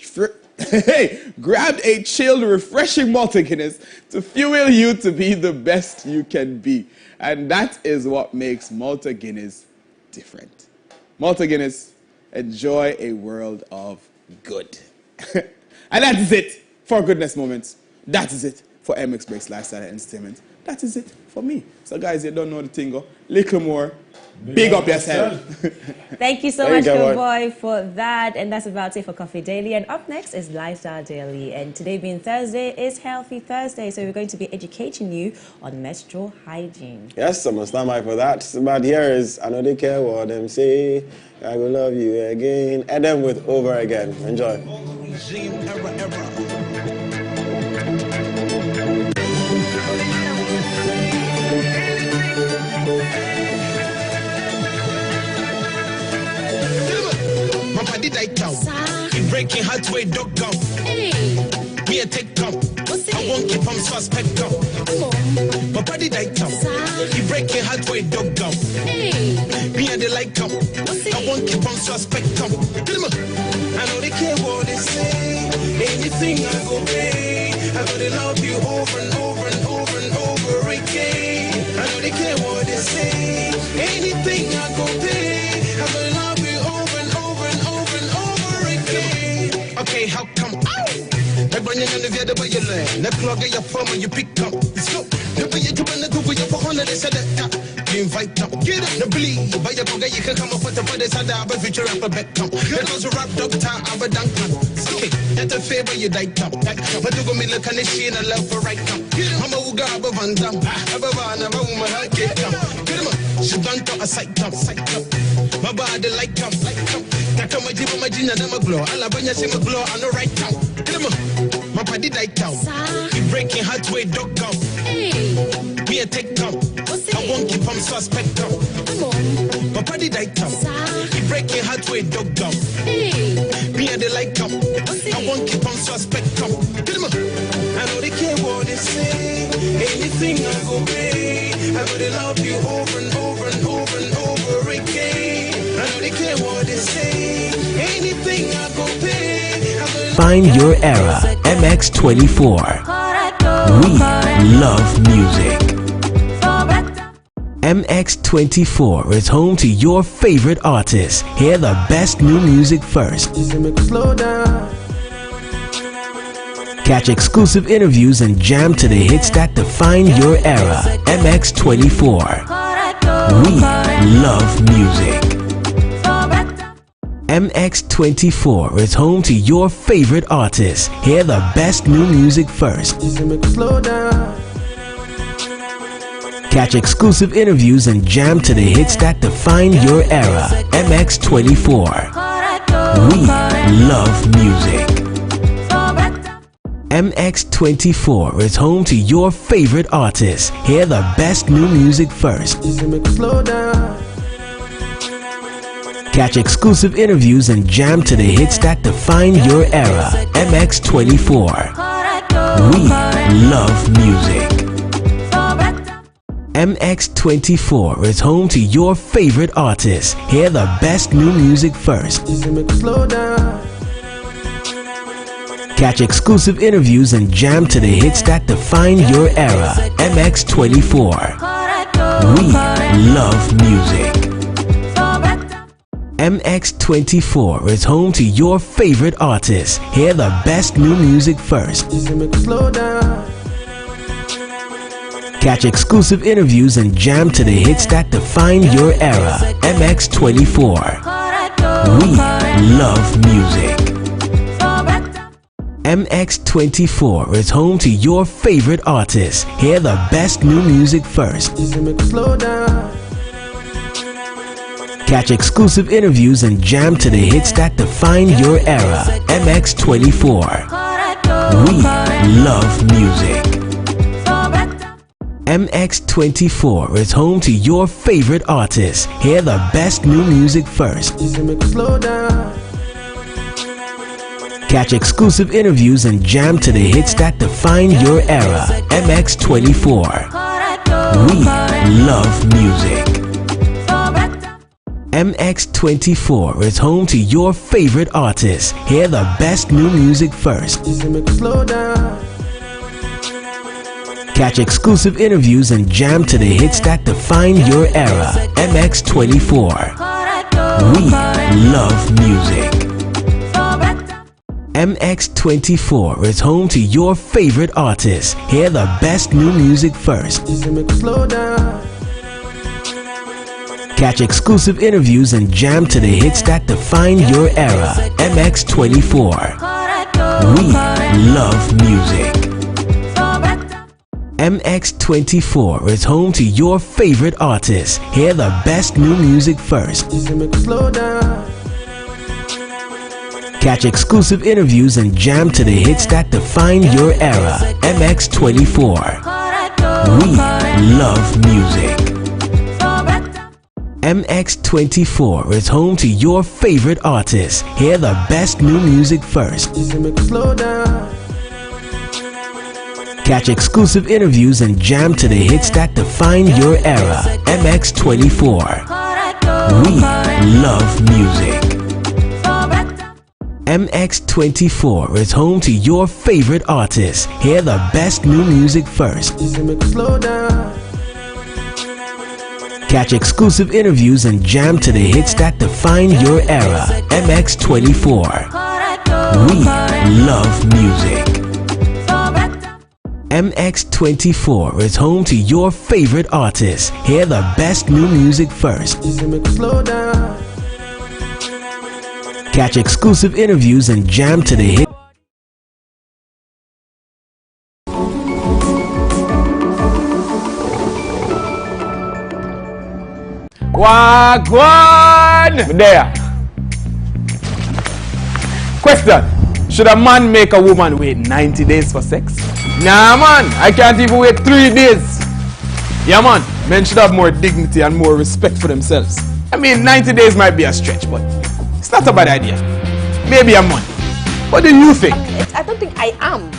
F: chilled, refreshing Malta Guinness to fuel you to be the best you can be. And that is what makes Malta Guinness different. Malta Guinness, enjoy a world of good. And that is it for Goodness Moments. That is it for MX Breaks Lifestyle and Entertainment. That is it for me. So guys, you don't know the thing, go little more. Big up yourself.
A: Thank you so much, good boy, for that. And that's about it for Coffee Daily. And up next is Lifestyle Daily. And today being Thursday is Healthy Thursday. So we're going to be educating you on menstrual hygiene.
B: Yes, I must stand by for that. But here is, I know they care what them say. I will love you again. And then with Over Again. Enjoy.
H: Breaking heart way dog go. Me a take up. I won't keep on suspect go. My body die top. He breaking heart way dog go. Me and the light come. I won't keep on suspect come. I know they care what they say. Anything I go pay. I gotta love you over and over and over and over again. I know they care what they say. Anything I go pay. I gotta love you over and over and over and over again. Okay, how come? Everyone in the other way you learn. Let plug your phone when you pick up. Let's go. The way you do it, the way you put on it, said that. You invite them. Get up, the bleed. By your program, you can come up with the body side of a future rapper back come. There goes a rap doctor, I'm a dunker. Okay, that's a favor you die top. But you go me look on the sheen and love for right come. I'm a Uga, I'm a Van Dam. I'm a Van, I'm a woman, I can't come. Get him up. She done to a sight up. My body like come. That come my jeep, my gin, and I'm a glow. I'll have a see my glow on the right come. Get him up. My body die down. He breaking heart way dog go. Me a take come. I won't keep on suspect come. My body die down. He breaking heart way dog go. Me and the light come. I won't keep on suspect come. Get him up. I know they care what they say. Anything I go pay. I gotta love you over and over and over and over again. I know they care what they say. Anything I go pay.
I: Find your era, MX24. We love music. MX24 is home to your favorite artists. Hear the best new music first. Catch exclusive interviews and jam to the hits that define your era. MX24. We love music. MX24 is home to your favorite artists. Hear the best new music first. Catch exclusive interviews and jam to the hits that define your era. MX24. We love music. MX24 is home to your favorite artists. Hear the best new music first. Catch exclusive interviews and jam to the hits that define your era. MX24. We love music. MX24 is home to your favorite artists. Hear the best new music first. Catch exclusive interviews and jam to the hits that define your era. MX24. We love music. MX24 is home to your favorite artists. Hear the best new music first. Catch exclusive interviews and jam to the hits that define your era. MX24. We love music. MX24 is home to your favorite artists. Hear the best new music first. Catch exclusive interviews and jam to the hits that define your era. MX24. We love music. MX24 is home to your favorite artists. Hear the best new music first. Catch exclusive interviews and jam to the hits that define your era. MX24. We love music. MX24 is home to your favorite artists. Hear the best new music first. Catch exclusive interviews and jam to the hits that define your era. MX24. We love music. MX24 is home to your favorite artists. Hear the best new music first. Catch exclusive interviews and jam to the hits that define your era. MX24. We love music. MX24 is home to your favorite artists. Hear the best new music first. Catch exclusive interviews and jam to the hits that define your era. MX24. We love music. MX24 is home to your favorite artists. Hear the best new music first. Catch exclusive interviews and jam to the hits that define your era. MX24. We love music. MX24 is home to your favorite artists. Hear the best new music first. Catch exclusive interviews and jam to the hits that define your era. MX24. We love music. MX24 is home to your favorite artists. Hear the best new music first. Catch exclusive interviews and jam to the hit.
F: Wagwan! There. Question. Should a man make a woman wait 90 days for sex? Nah, man. I can't even wait 3 days. Yeah, man. Men should have more dignity and more respect for themselves. I mean, 90 days might be a stretch, but it's not a bad idea. Maybe a month. What do you think?
J: I don't think I am.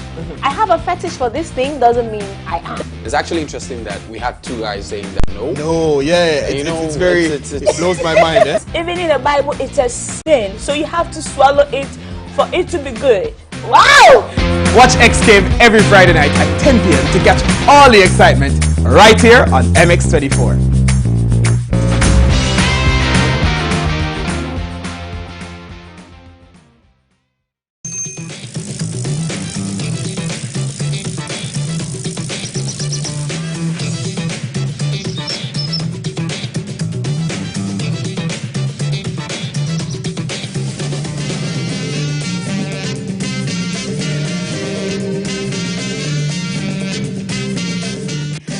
J: I have a fetish for this thing doesn't mean I am.
K: It's actually interesting that we had two guys saying that no.
F: No, yeah. It's very, it blows my mind. Eh?
J: Even in the Bible, it's a sin. So you have to swallow it for it to be good. Wow!
F: Watch X Game every Friday night at 10 p.m. to catch all the excitement right here on MX24.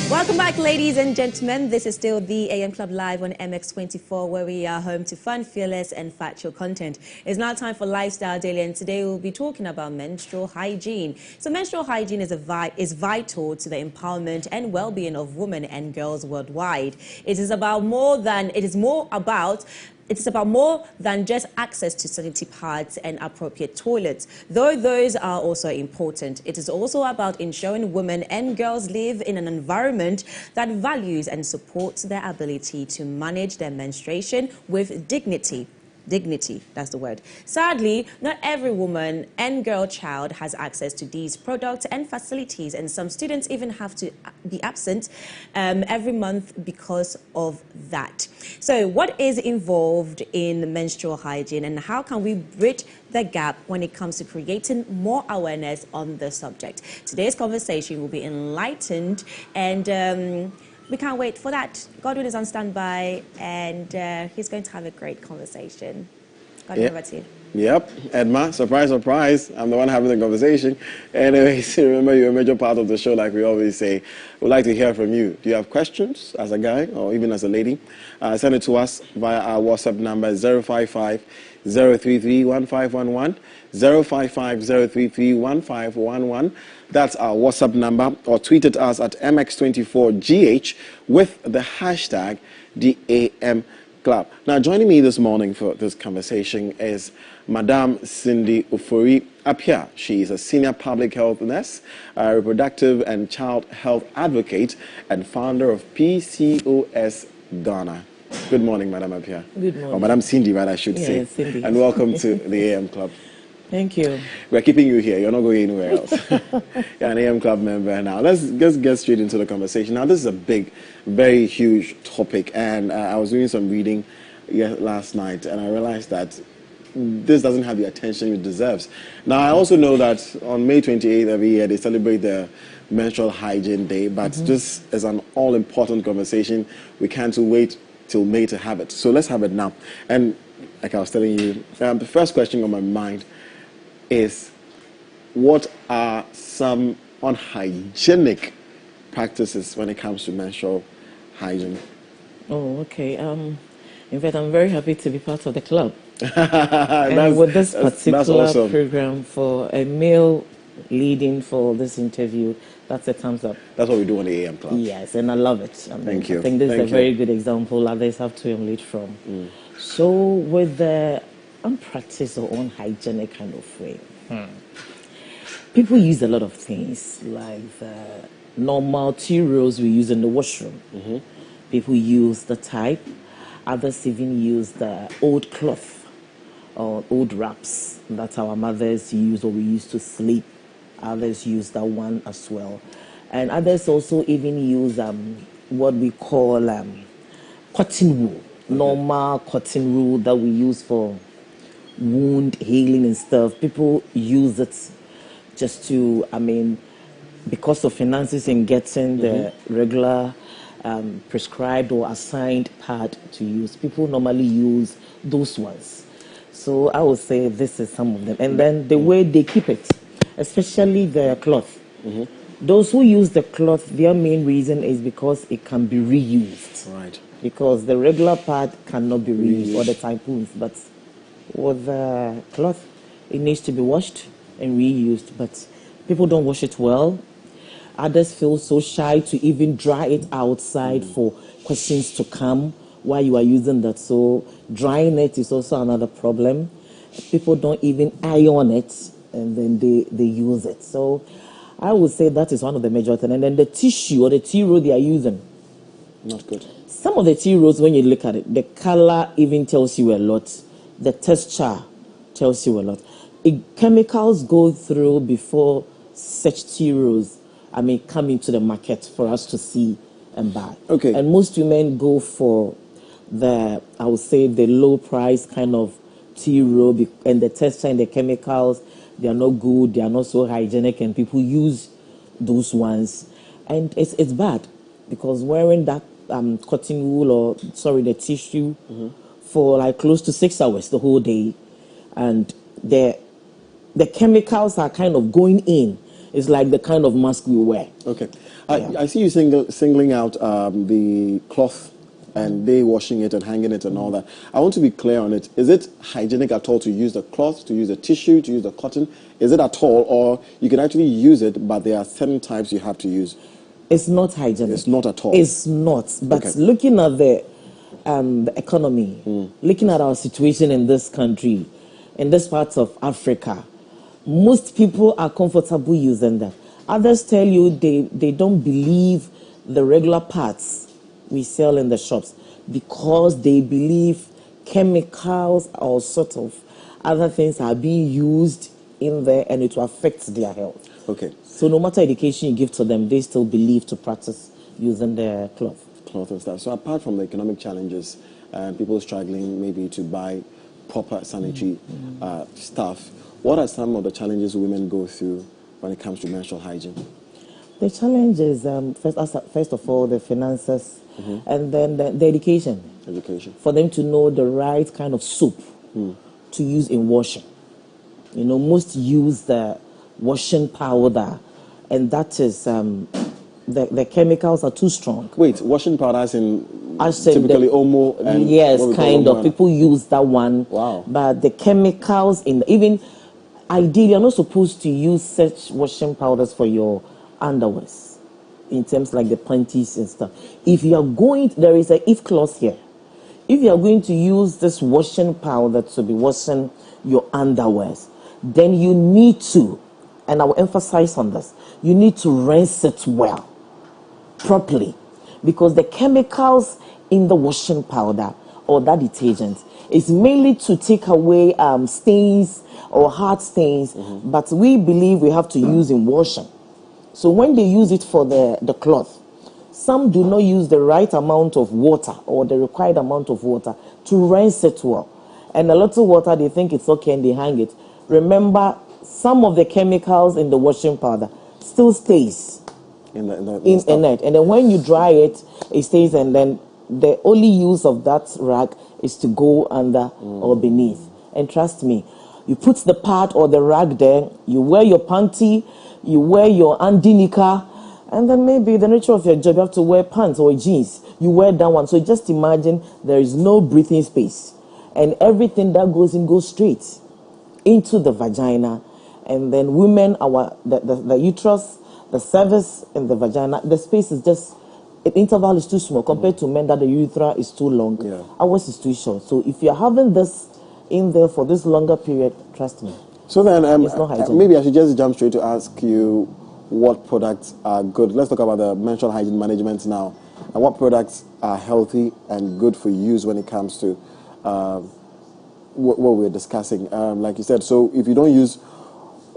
A: Welcome back, ladies and gentlemen. This is still the AM Club Live on MX24, where we are home to fun, fearless, and factual content. It's now time for Lifestyle Daily, and today we'll be talking about menstrual hygiene. So menstrual hygiene is vital to the empowerment and well-being of women and girls worldwide. It is about more than just access to sanitary pads and appropriate toilets, though those are also important. It is also about ensuring women and girls live in an environment that values and supports their ability to manage their menstruation with dignity. Dignity, that's the word. Sadly, not every woman and girl child has access to these products and facilities, and some students even have to be absent every month because of that. So what is involved in menstrual hygiene, and how can we bridge the gap when it comes to creating more awareness on the subject? Today's conversation will be enlightened, and we can't wait for that. Godwin is on standby, and he's going to have a great conversation. Godwin, over to you.
B: Yep, Edma, surprise, surprise. I'm the one having the conversation. Anyways, remember, you're a major part of the show, like we always say. We'd like to hear from you. Do you have questions as a guy or even as a lady? Send it to us via our WhatsApp number 055-033-1511, 055-033-1511. That's our WhatsApp number, or tweet at us at MX24GH with the hashtag DAM Club. Now, joining me this morning for this conversation is Madame Cindy Ufori Apia. She is a senior public health nurse, a reproductive and child health advocate, and founder of PCOS Ghana. Good morning, Madame Apia.
L: Good morning.
B: Or Madame Cindy, right, I should say.
L: Cindy.
B: And welcome to the AM Club.
L: Thank you.
B: We're keeping you here. You're not going anywhere else. You're an AM Club member now. Let's get straight into the conversation. Now, this is a big, very huge topic, and I was doing some reading last night, and I realized that this doesn't have the attention it deserves. Now, I also know that on May 28th every year they celebrate the Menstrual Hygiene Day, but this is an all-important conversation. We can't wait till May to have it. So let's have it now. And like I was telling you, the first question on my mind is, what are some unhygienic practices when it comes to menstrual hygiene?
L: Oh, okay. In fact, I'm very happy to be part of the club.
B: And
L: with this particular
B: awesome.
L: program for a male leading for this interview, that's a thumbs up.
B: That's what we do on the AM Club.
L: Yes, and I love it.
B: Thank you.
L: I think this is a very good example others have to emulate from. So with the unpracticed or unhygienic kind of way, people use a lot of things like the normal tea rolls we use in the washroom. People use the type. Others even use the old cloth or old wraps that our mothers use or we used to sleep. Others use that one as well. And others also even use what we call cotton wool, normal cotton wool that we use for wound healing and stuff. People use it just to, because of finances in getting the regular prescribed or assigned pad to use. People normally use those ones. So I would say this is some of them. And then the way they keep it, especially the cloth. Those who use the cloth, their main reason is because it can be reused.
B: Right.
L: Because the regular pad cannot be reused, or the tampons. But with the cloth, it needs to be washed and reused. But people don't wash it well. Others feel so shy to even dry it outside for questions to come while you are using that. So drying it is also another problem. People don't even iron it, and then they use it. So I would say that is one of the major things. And then the tissue or the tea roll they are using.
B: Not good.
L: Some of the tea rolls, when you look at it, the color even tells you a lot. The texture tells you a lot. Chemicals go through before such tea rolls come into the market for us to see and buy.
B: Okay.
L: And most women go for the low price kind of tea roll, and the texture and the chemicals, they are not good, they are not so hygienic, and people use those ones. And it's bad, because wearing that cotton wool the tissue for like close to 6 hours the whole day, and the chemicals are kind of going in. It's like the kind of mask we wear.
B: Okay. I see you singling out the cloth and they washing it and hanging it and all that. I want to be clear on it. Is it hygienic at all to use the cloth, to use the tissue, to use the cotton? Is it at all? Or you can actually use it, but there are certain types you have to use?
L: It's not hygienic.
B: It's not at all?
L: It's not. But looking at the economy, looking at our situation in this country, in this part of Africa, most people are comfortable using that. Others tell you they don't believe the regular parts we sell in the shops because they believe chemicals or sort of other things are being used in there and it will affect their health.
B: Okay.
L: So no matter education you give to them, they still believe to practice using the cloth.
B: Cloth and stuff. So apart from the economic challenges and people struggling maybe to buy proper sanitary stuff, what are some of the challenges women go through when it comes to menstrual hygiene?
L: The challenge is, first of all, the finances, and then the education.
B: Education.
L: For them to know the right kind of soap to use in washing. You know, most use the washing powder, and that is, the chemicals are too strong.
B: Wait, washing powder as in typically Omo? And
L: yes, kind of. People use that one.
B: Wow.
L: But the chemicals ideally, you're not supposed to use such washing powders for your underwears, in terms like the panties and stuff. If you are there is a if clause here. If you are going to use this washing powder to be washing your underwears, then you need to, and I will emphasize on this, you need to rinse it well, properly, because the chemicals in the washing powder or that detergent is mainly to take away stains or hard stains, but we believe we have to use in washing. So when they use it for the cloth, Some do not use the right amount of water or the required amount of water to rinse it well. And a little water, they think it's okay and they hang it. Remember, some of the chemicals in the washing powder still stays in it. And then when you dry it, it stays, and then the only use of that rag is to go under or beneath. And trust me, you put the pad or the rag there, you wear your panty, you wear your andinika, and then maybe the nature of your job, you have to wear pants or jeans. You wear that one. So just imagine there is no breathing space. And everything that goes in goes straight into the vagina. And then women, the uterus, the cervix, and the vagina, the space is just, the interval is too small compared to men that the urethra is too long. Yeah. Ours is too short. So if you're having this in there for this longer period, trust me.
B: So then, maybe I should just jump straight to ask you what products are good. Let's talk about the menstrual hygiene management now. And what products are healthy and good for use when it comes to what we're discussing. Like you said, so if you don't use,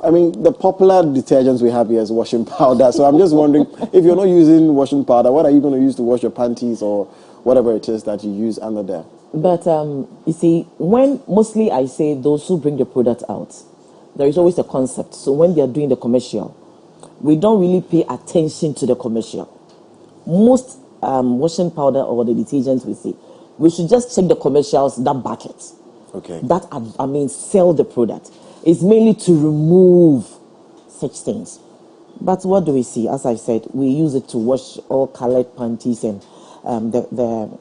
B: the popular detergents we have here is washing powder. So I'm just wondering, if you're not using washing powder, what are you going to use to wash your panties or whatever it is that you use under there?
L: But you see, when mostly I say those who bring the product out, there is always a concept. So when they are doing the commercial, we don't really pay attention to the commercial. Most washing powder or the detergents we see, we should just check the commercials, that bucket.
B: Okay.
L: That, sell the product. It's mainly to remove such things. But what do we see? As I said, we use it to wash all colored panties and the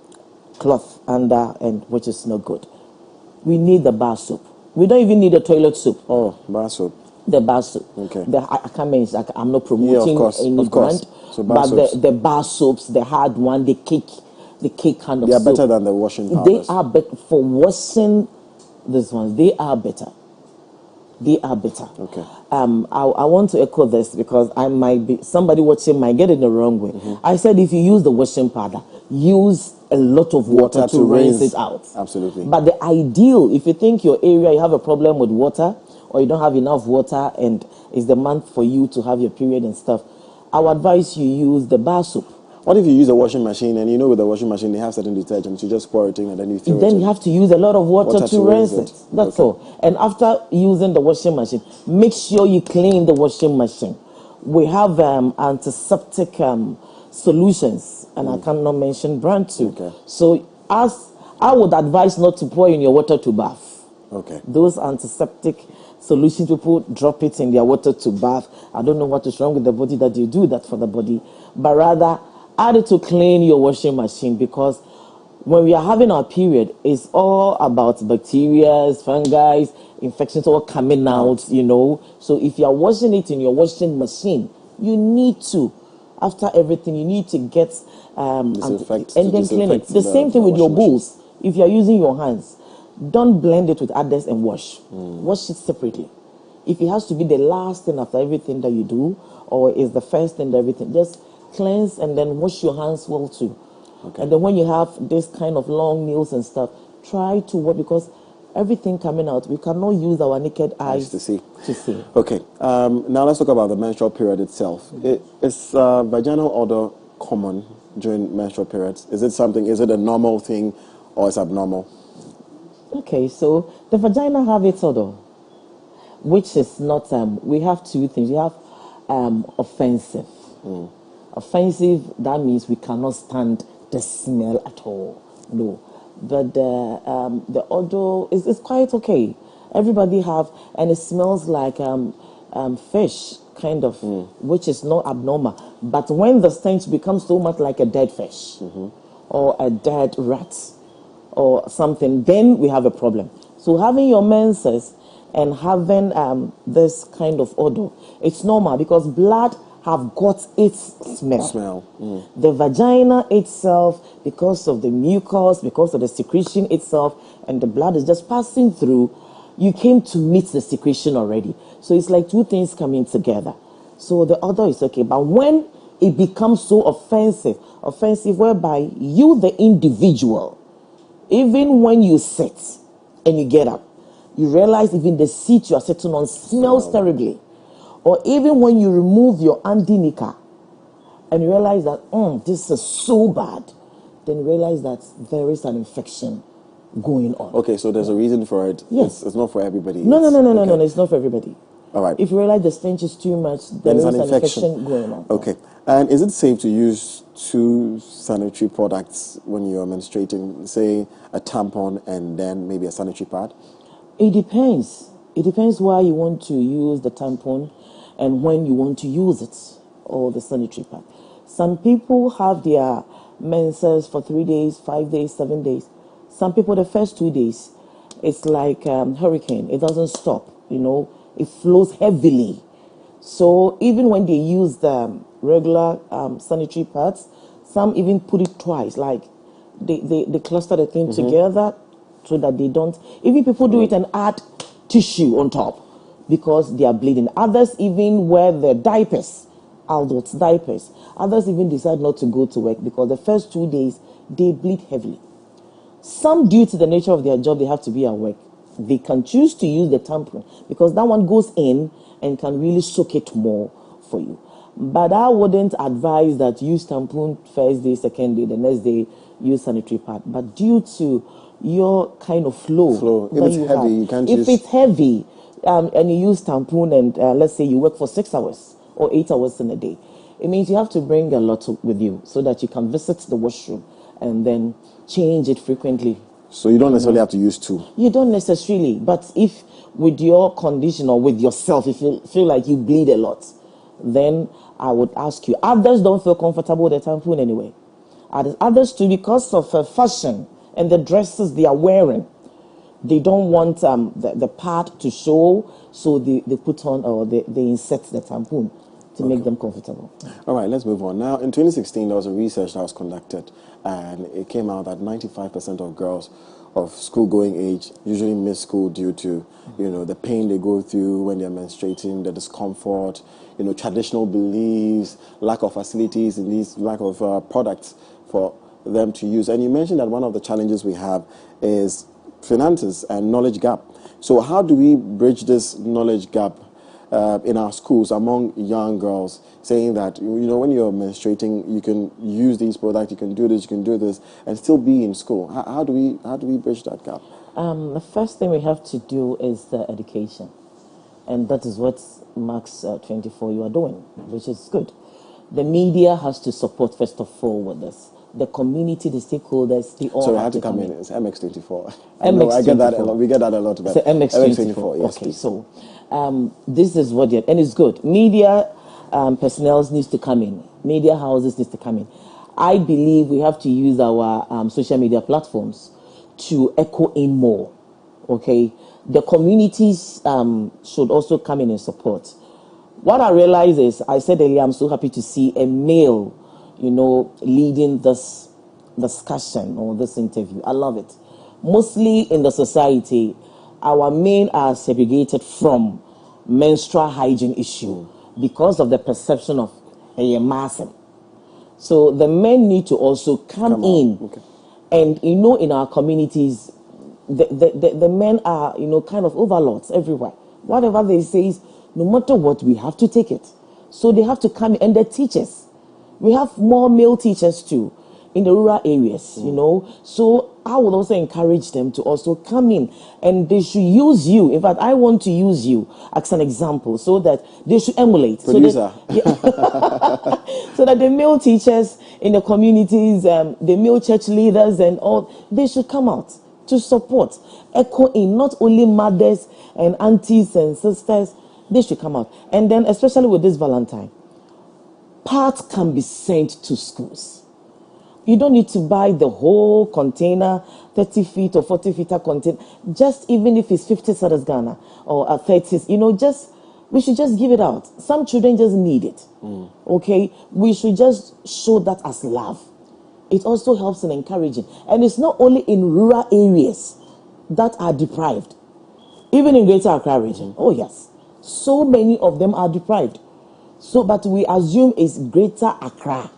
L: cloth under, and which is not good. We need the bar soap. We don't even need the toilet soap.
B: Oh, bar soap.
L: The bar soap.
B: Okay.
L: I can't mention, I'm not promoting any brand.
B: So bar soaps.
L: The bar soaps, the hard one, the cake kind of soap.
B: They are better than the washing powders.
L: They are better for washing these ones. They are better.
B: Okay.
L: I want to echo this because somebody watching might get it the wrong way. I said if you use the washing powder, use a lot of water to rinse it out.
B: Absolutely.
L: But the ideal, if you think your area, you have a problem with water, or you don't have enough water and it's the month for you to have your period and stuff, I would advise you use the bar soap.
B: What if you use a washing machine and with the washing machine they have certain detergents, you just pour it in and then you throw it in?
L: Then you have to use a lot of water to rinse it. That's all. And after using the washing machine, make sure you clean the washing machine. We have antiseptic solutions, and I cannot mention brand too.
B: Okay.
L: So I would advise not to pour in your water to bath.
B: Okay.
L: Those antiseptic solutions, people drop it in their water to bath. I don't know what is wrong with the body that you do that for the body, but rather add it to clean your washing machine, because when we are having our period, it's all about bacteria, fungi, infections all coming out, So if you are washing it in your washing machine, you need to, after everything, you need to get and then clean it. The same thing with your bowls. If you are using your hands, don't blend it with others and wash. Wash it separately. If it has to be the last thing after everything that you do, or is the first thing everything, just cleanse and then wash your hands well too. Okay. And then when you have this kind of long nails and stuff, try to work, because everything coming out, we cannot use our naked eyes
B: to see.
L: Okay.
B: Now let's talk about the menstrual period itself. Is vaginal odor common during menstrual periods? Is it a normal thing or is it abnormal?
L: Okay, so the vagina have its odor, which is not, we have two things. We have offensive. Offensive, that means we cannot stand the smell at all. No. But the odor is quite okay. Everybody have, and it smells like fish, kind of, which is not abnormal. But when the stench becomes so much like a dead fish or a dead rat or something, then we have a problem. So having your menses and having this kind of odor, it's normal, because blood have got its smell. The vagina itself, because of the mucus, because of the secretion itself, and the blood is just passing through, you came to meet the secretion already. So it's like two things coming together. So the odor is okay. But when it becomes so offensive whereby you, the individual, even when you sit and you get up, you realize even the seat you are sitting on smells terribly. Or even when you remove your andinika and you realize that this is so bad, then you realize that there is an infection going on.
B: Okay, so there's a reason for it.
L: Yes.
B: It's not for everybody.
L: No, it's not for everybody.
B: All right.
L: If you realize the stench is too much, there is an infection going on.
B: Okay. And is it safe to use 2 sanitary products when you're menstruating, say a tampon and then maybe a sanitary pad?
L: It depends. It depends why you want to use the tampon and when you want to use it, or the sanitary pad. Some people have their menses for 3 days, 5 days, 7 days. Some people, the first 2 days, it's like hurricane. It doesn't stop, It flows heavily. So even when they use the regular sanitary pads, some even put it twice. Like they cluster the thing together so that they don't. Even people do it and add tissue on top because they are bleeding. Others even wear their diapers, adults' diapers. Others even decide not to go to work because the first 2 days they bleed heavily. Some, due to the nature of their job, they have to be at work. They can choose to use the tampon because that one goes in and can really soak it more for you. But I wouldn't advise that use tampon first day, second day, the next day use sanitary pad. But due to your kind of flow
B: if it's heavy, you can't use.
L: If it's heavy and you use tampon and let's say you work for 6 hours or 8 hours in a day, it means you have to bring a lot with you so that you can visit the washroom and then change it frequently.
B: So you don't necessarily have to use 2?
L: You don't necessarily. But if with your condition or with yourself, if you feel like you bleed a lot, then I would ask you. Others don't feel comfortable with the tampon anyway. Others too, because of fashion and the dresses they are wearing, they don't want the pad to show, so they put on or they insert the tampon to make them comfortable.
B: All right, let's move on. Now, in 2016, there was a research that was conducted, and it came out that 95% of girls of school-going age usually miss school due to, the pain they go through when they're menstruating, the discomfort, traditional beliefs, lack of facilities, and these lack of products for them to use. And you mentioned that one of the challenges we have is finances and knowledge gap. So how do we bridge this knowledge gap in our schools among young girls, saying that when you're menstruating, you can use these products, you can do this, and still be in school? How do we bridge that gap?
L: The first thing we have to do is the education, and that is what Max 24 you are doing, which is good. The media has to support first of all with this. The community, the stakeholders, they all.
B: Sorry, I
L: have
B: had to come in. It's MX24.
L: I
B: get that a lot. We get that a lot.
L: So MX24.
B: Yes,
L: okay,
B: please.
L: so this is what and it's good. Media personnel needs to come in. Media houses needs to come in. I believe we have to use our social media platforms to echo in more. Okay, the communities should also come in and support. What I realize is, I said earlier, I'm so happy to see a male, leading this discussion or this interview. I love it. Mostly in the society, our men are segregated from menstrual hygiene issue because of the perception of a massive. So the men need to also come in. Okay. And in our communities, the men are kind of overlords everywhere. Whatever they say is, no matter what, we have to take it. So they have to come in. And the teachers, we have more male teachers too in the rural areas, So I would also encourage them to also come in, and they should use you. In fact, I want to use you as an example so that they should emulate.
B: Producer.
L: So that the male teachers in the communities, the male church leaders and all, they should come out to support, echo in, not only mothers and aunties and sisters, they should come out. And then, especially with this Valentine, parts can be sent to schools. You don't need to buy the whole container, 30 feet or 40 feet container. Just even if it's 50 cedis Ghana or 30, we should just give it out. Some children just need it. Okay? We should just show that as love. It also helps in encouraging. And it's not only in rural areas that are deprived. Even in Greater Accra region. Oh yes. So many of them are deprived. But we assume it's Greater Accra.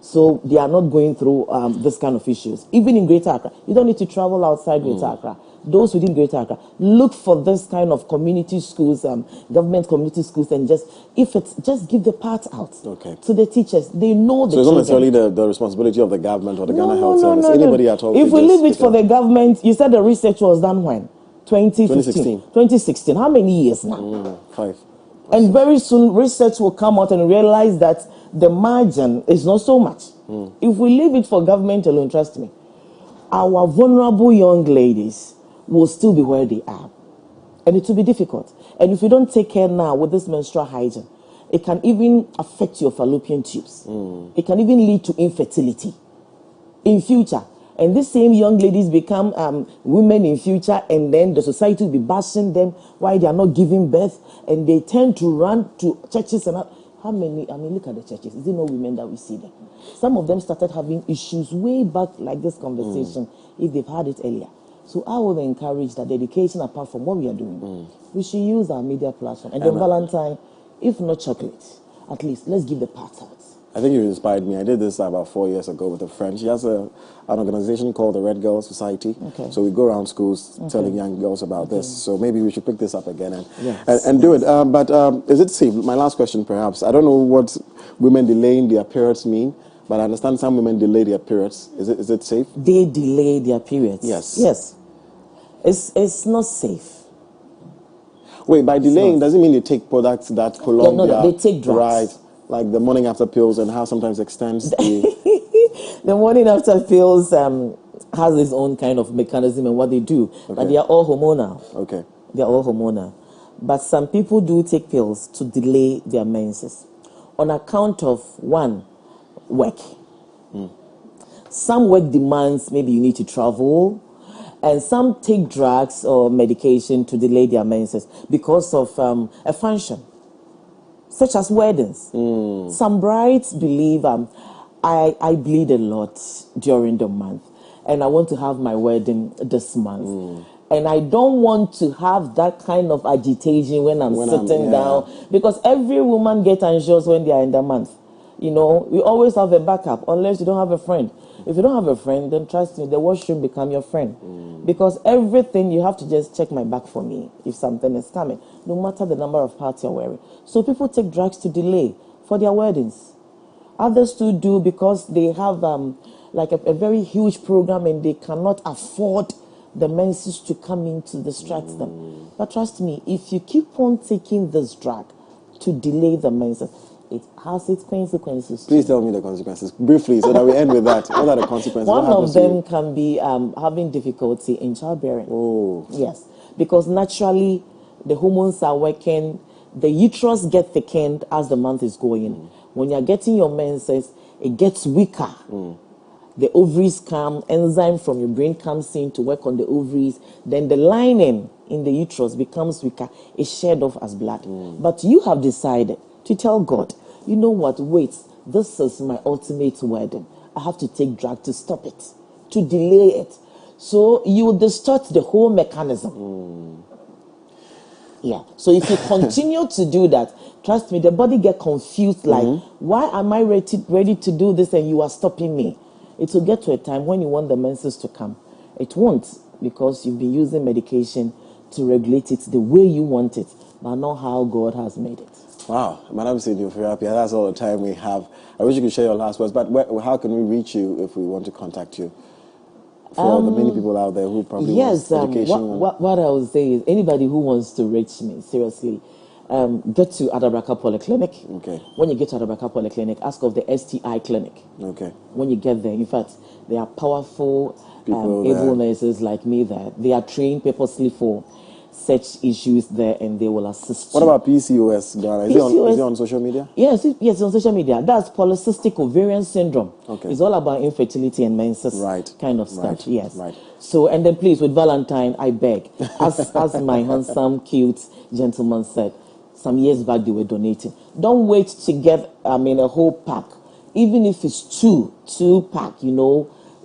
L: So they are not going through this kind of issues. Even in Greater Accra, you don't need to travel outside Greater Accra those within Greater Accra, look for this kind of community schools, government community schools, and just give the part out to the teachers. They know the
B: So it's not
L: children.
B: necessarily the responsibility of the government or the Ghana Health Service. Anybody at all.
L: If we leave it for the government, you said the research was done when? 2015. 2016. How many years now?
B: 5.
L: And very soon, research will come out and realize that the margin is not so much. If we leave it for government alone, trust me, our vulnerable young ladies will still be where they are. And it will be difficult. And if you don't take care now with this menstrual hygiene, it can even affect your fallopian tubes. It can even lead to infertility in future. And these same young ladies become women in future, and then the society will be bashing them why they are not giving birth, and they tend to run to churches and how many? I mean, look at the churches. Is it no women that we see there? Some of them started having issues way back, like this conversation, if they've had it earlier. So I would encourage that dedication, apart from what we are doing, we should use our media platform. And then Valentine, if not chocolate, at least let's give the part out.
B: I think you inspired me. I did this about 4 years ago with a friend. She has an organization called the Red Girls Society. So we go around schools telling young girls about this. So maybe we should pick this up again and do it. But is it safe? My last question, perhaps. I don't know what women delaying their periods mean, but I understand some women delay their periods. Is it safe?
L: They delay their periods.
B: Yes.
L: Yes. It's not safe.
B: Wait, by delaying, does it mean they take products that prolong their...
L: they take drugs.
B: Right. Like the morning after pills, and how sometimes extends the...
L: The morning after pills has its own kind of mechanism and what they do. But they are all hormonal.
B: Okay.
L: They are all hormonal. But some people do take pills to delay their menses on account of, one, work. Some work demands maybe you need to travel, and some take drugs or medication to delay their menses because of a function, such as weddings. Some brides believe, I bleed a lot during the month, and I want to have my wedding this month. And I don't want to have that kind of agitation when I'm sitting down, because every woman gets anxious when they are in the month. You know, we always have a backup, unless you don't have a friend. If you don't have a friend, then trust me, the washroom become your friend. Because everything, you have to just check my back for me if something is coming, no matter the number of parts you're wearing. So people take drugs to delay for their weddings. Others too do because they have like a very huge program, and they cannot afford the menses to come in to distract them. But trust me, if you keep on taking this drug to delay the menses, it has its consequences.
B: Please tell me the consequences briefly, so that we end with that. What are the consequences?
L: One of them can be having difficulty in childbearing. Yes, because naturally the hormones are working. The uterus gets thickened as the month is going. When you're getting your menses, it gets weaker. The ovaries come, enzyme from your brain comes in to work on the ovaries. Then the lining in the uterus becomes weaker. It's shed off as blood. But you have decided to tell God, you know what, wait, this is my ultimate wedding. I have to take drug to stop it, to delay it. So you distort the whole mechanism. Yeah. So if you continue to do that, trust me, the body get confused, like, why am I ready to do this and you are stopping me? It will get to a time when you want the menses to come. It won't, because you've been using medication to regulate it the way you want it, but not how God has made it.
B: Wow, Madam Senior Therapy, that's all the time we have. I wish you could share your last words, but how can we reach you if we want to contact you? For the many people out there who probably want education.
L: What I would say is, anybody who wants to reach me, seriously, get to Adabraka Polyclinic.
B: Okay.
L: When you get to Adabraka Polyclinic, ask of the STI clinic.
B: Okay.
L: When you get there, in fact, there are powerful able nurses like me there. They are trained purposely for such issues there, and they will assist you.
B: What about PCOS, Ghana? Is it on social media?
L: Yes, it's on social media. That's polycystic ovarian syndrome.
B: Okay.
L: It's all about infertility and menses kind of stuff.
B: Right.
L: Yes.
B: Right.
L: So, and then please, with Valentine, I beg, as my handsome, cute gentleman said, some years back they were donating. Don't wait to get, a whole pack. Even if it's two pack,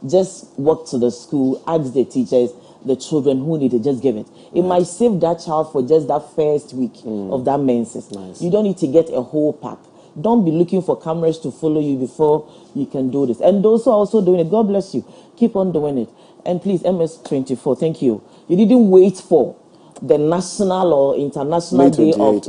L: just walk to the school, ask the teachers, the children who need it, just give it. It might save that child for just that first week of that menses.
B: Nice.
L: You don't need to get a whole pack. Don't be looking for cameras to follow you before you can do this. And those who are also doing it, God bless you. Keep on doing it. And please, MS24, thank you. You didn't wait for the national or international day of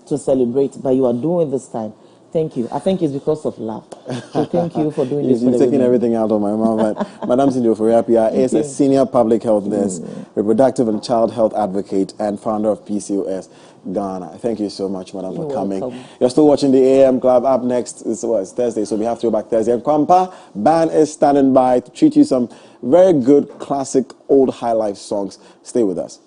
L: to celebrate, but you are doing this time. Thank you. I think it's because of love. So thank you for doing this.
B: You're taking everything out of my mouth. Madam Cindy Oforiapia is a senior public health nurse, reproductive and child health advocate, and founder of PCOS Ghana. Thank you so much, Madam, for coming.
L: Welcome.
B: You're still watching the AM Club. Up next is Thursday, so we have to go back Thursday. And Kwampa Band is standing by to treat you some very good classic old high life songs. Stay with us.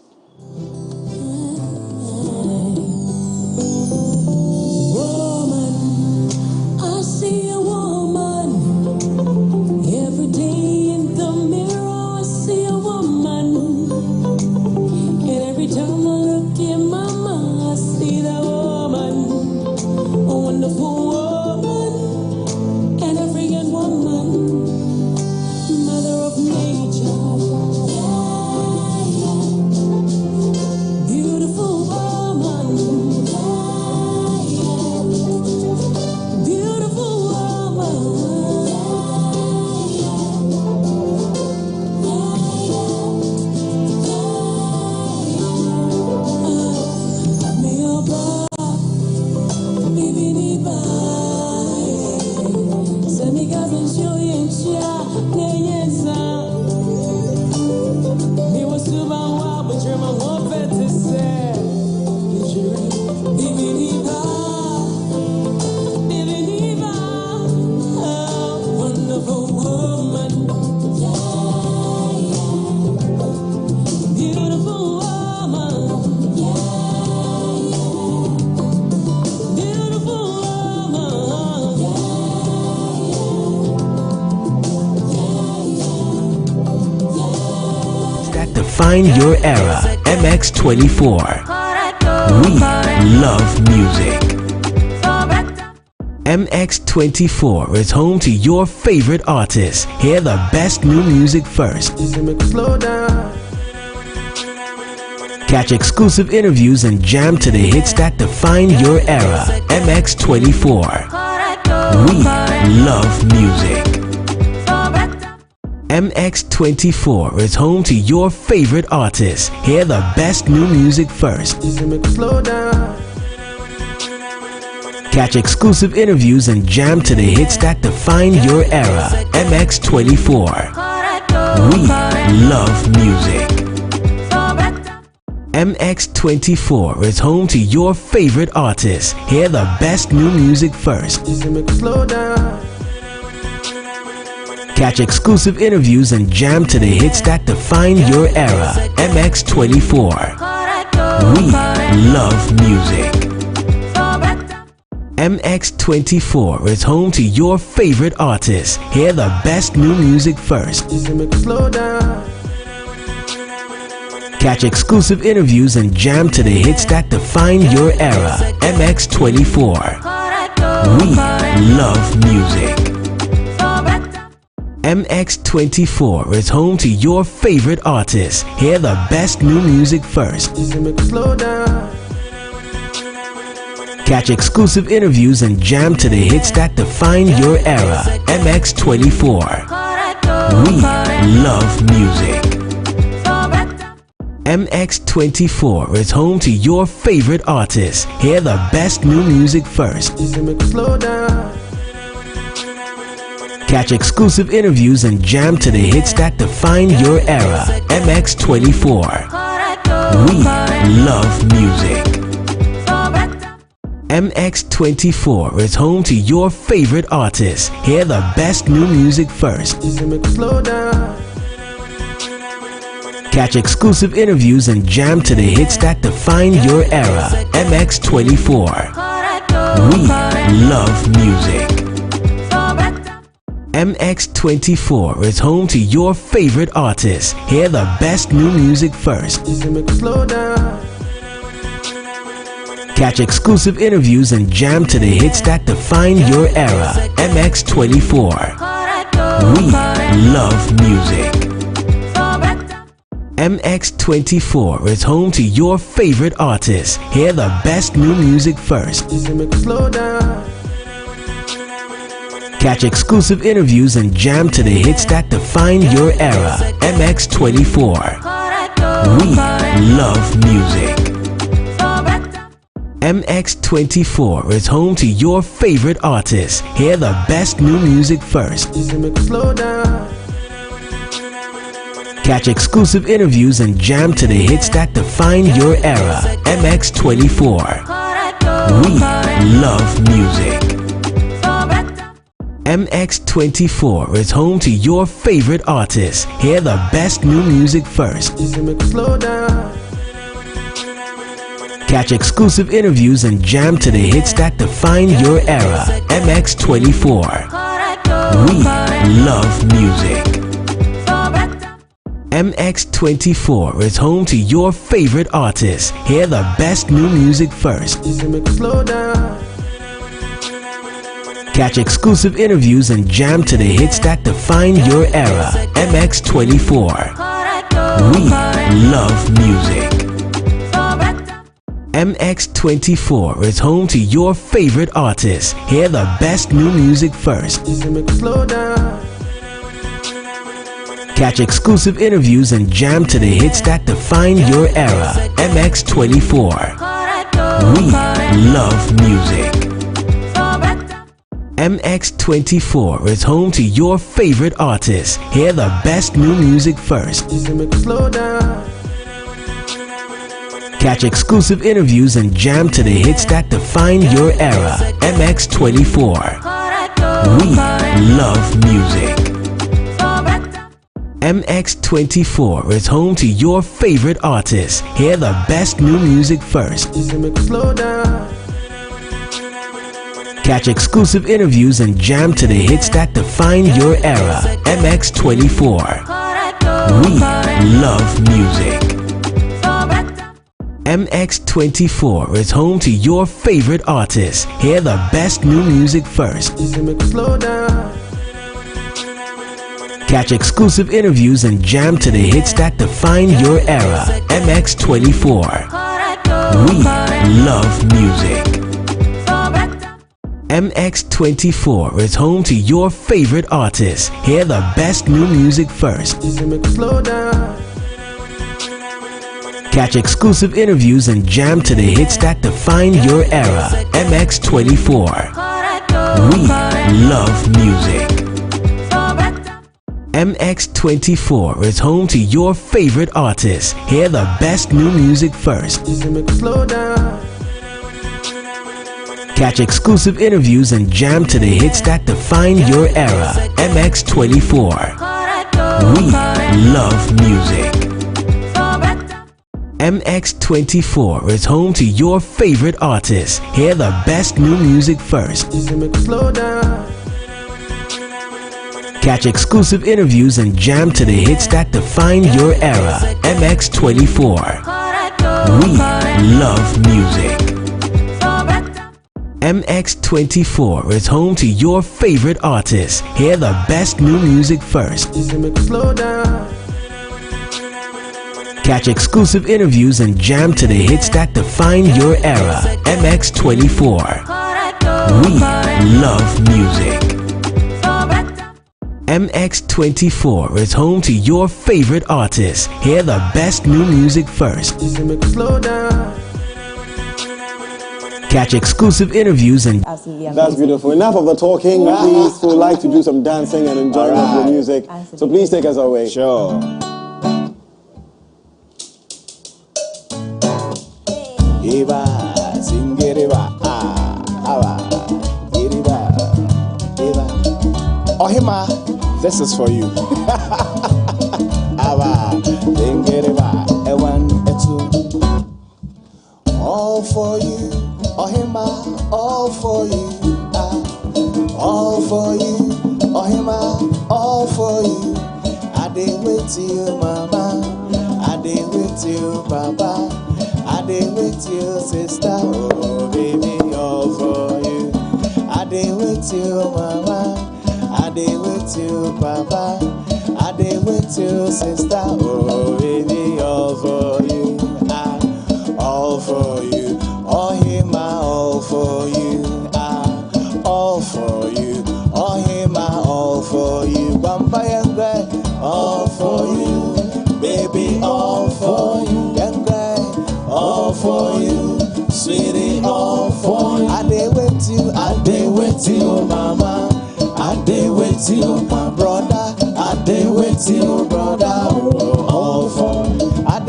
I: Define your era. MX24. We love music. MX24 is home to your favorite artists. Hear the best new music first. Catch exclusive interviews and jam to the hits that define your era. MX24. We love music. MX24 is home to your favorite artists. Hear the best new music first. Catch exclusive interviews and jam to the hits that define your era. MX24. We love music. MX24 is home to your favorite artists. Hear the best new music first. Catch exclusive interviews and jam to the hits that define your era. MX24. We love music. MX24 is home to your favorite artists. Hear the best new music first. Catch exclusive interviews and jam to the hits that define your era. MX24. We love music. MX24 is home to your favorite artists. Hear the best new music first. Catch exclusive interviews and jam to the hits that define your era. MX24. We love music. MX24 is home to your favorite artists. Hear the best new music first. Catch exclusive interviews and jam to the hits that define your era. MX24. We love music. MX24 is home to your favorite artists. Hear the best new music first. Catch exclusive interviews and jam to the hits that define your era. MX24. We love music. MX24 is home to your favorite artists. Hear the best new music first. Catch exclusive interviews and jam to the hits that define your era. MX24. We love music. MX24 is home to your favorite artists. Hear the best new music first. Catch exclusive interviews and jam to the hits that define your era. MX24. We love music. MX24 is home to your favorite artists. Hear the best new music first. Catch exclusive interviews and jam to the hits that define your era. MX24. We love music. MX24 is home to your favorite artists. Hear the best new music first. Catch exclusive interviews and jam to the hits that define your era. MX24. We love music. MX24 is home to your favorite artists. Hear the best new music first. Catch exclusive interviews and jam to the hits that define your era. MX24. We love music. MX24 is home to your favorite artists. Hear the best new music first. Catch exclusive interviews and jam to the hits that define your era. MX24. We love music. MX24 is home to your favorite artists. Hear the best new music first. Catch exclusive interviews and jam to the hits that define your era. MX24. We love music. MX24 is home to your favorite artists. Hear the best new music first. Catch exclusive interviews and jam to the hits that define your era. MX24. We love music. MX24 is home to your favorite artists. Hear the best new music first. Catch exclusive interviews and jam to the hits that define your era. MX24. We love music. MX24 is home to your favorite artists. Hear the best new music first. Catch exclusive interviews and jam to the hits that define your era. MX24. We love music. MX24 is home to your favorite artists. Hear the best new music first. Catch exclusive interviews and jam to the hits that define your era. MX24. We love music. MX24 is home to your favorite artists. Hear the best new music first. Catch exclusive interviews and jam to the hits that define your era. MX24. We love music. MX24 is home to your favorite artists. Hear the best new music first. Catch exclusive interviews and jam to the hits that define your era. MX24. We love music. MX24 is home to your favorite artists. Hear the best new music first. Catch exclusive interviews and...
B: That's beautiful. Enough of the talking. Please, we would like to do some dancing and enjoying of your music. So please take us away.
F: Sure.
M: Eva, sing it, Eva, Eva, Eva. Ohima, this is for you. Ava, sing it, Eva, a one, a two. All for you, Ohima, all for you, all for you, Ohima, all for you. I did with you, Mama, I did with you, Papa. I did with you, sister, oh baby, all for you. I did with you, mama. I did with you, papa. I did with you, sister, oh baby, all for you. All for you. Oh, him, all for you. All for you. Oh, him. all for you, baby, all for you, all for you, sweetie, all for you. I dey with you, mama. I dey with you, my brother. I dey with you, brother. Oh, all for you. I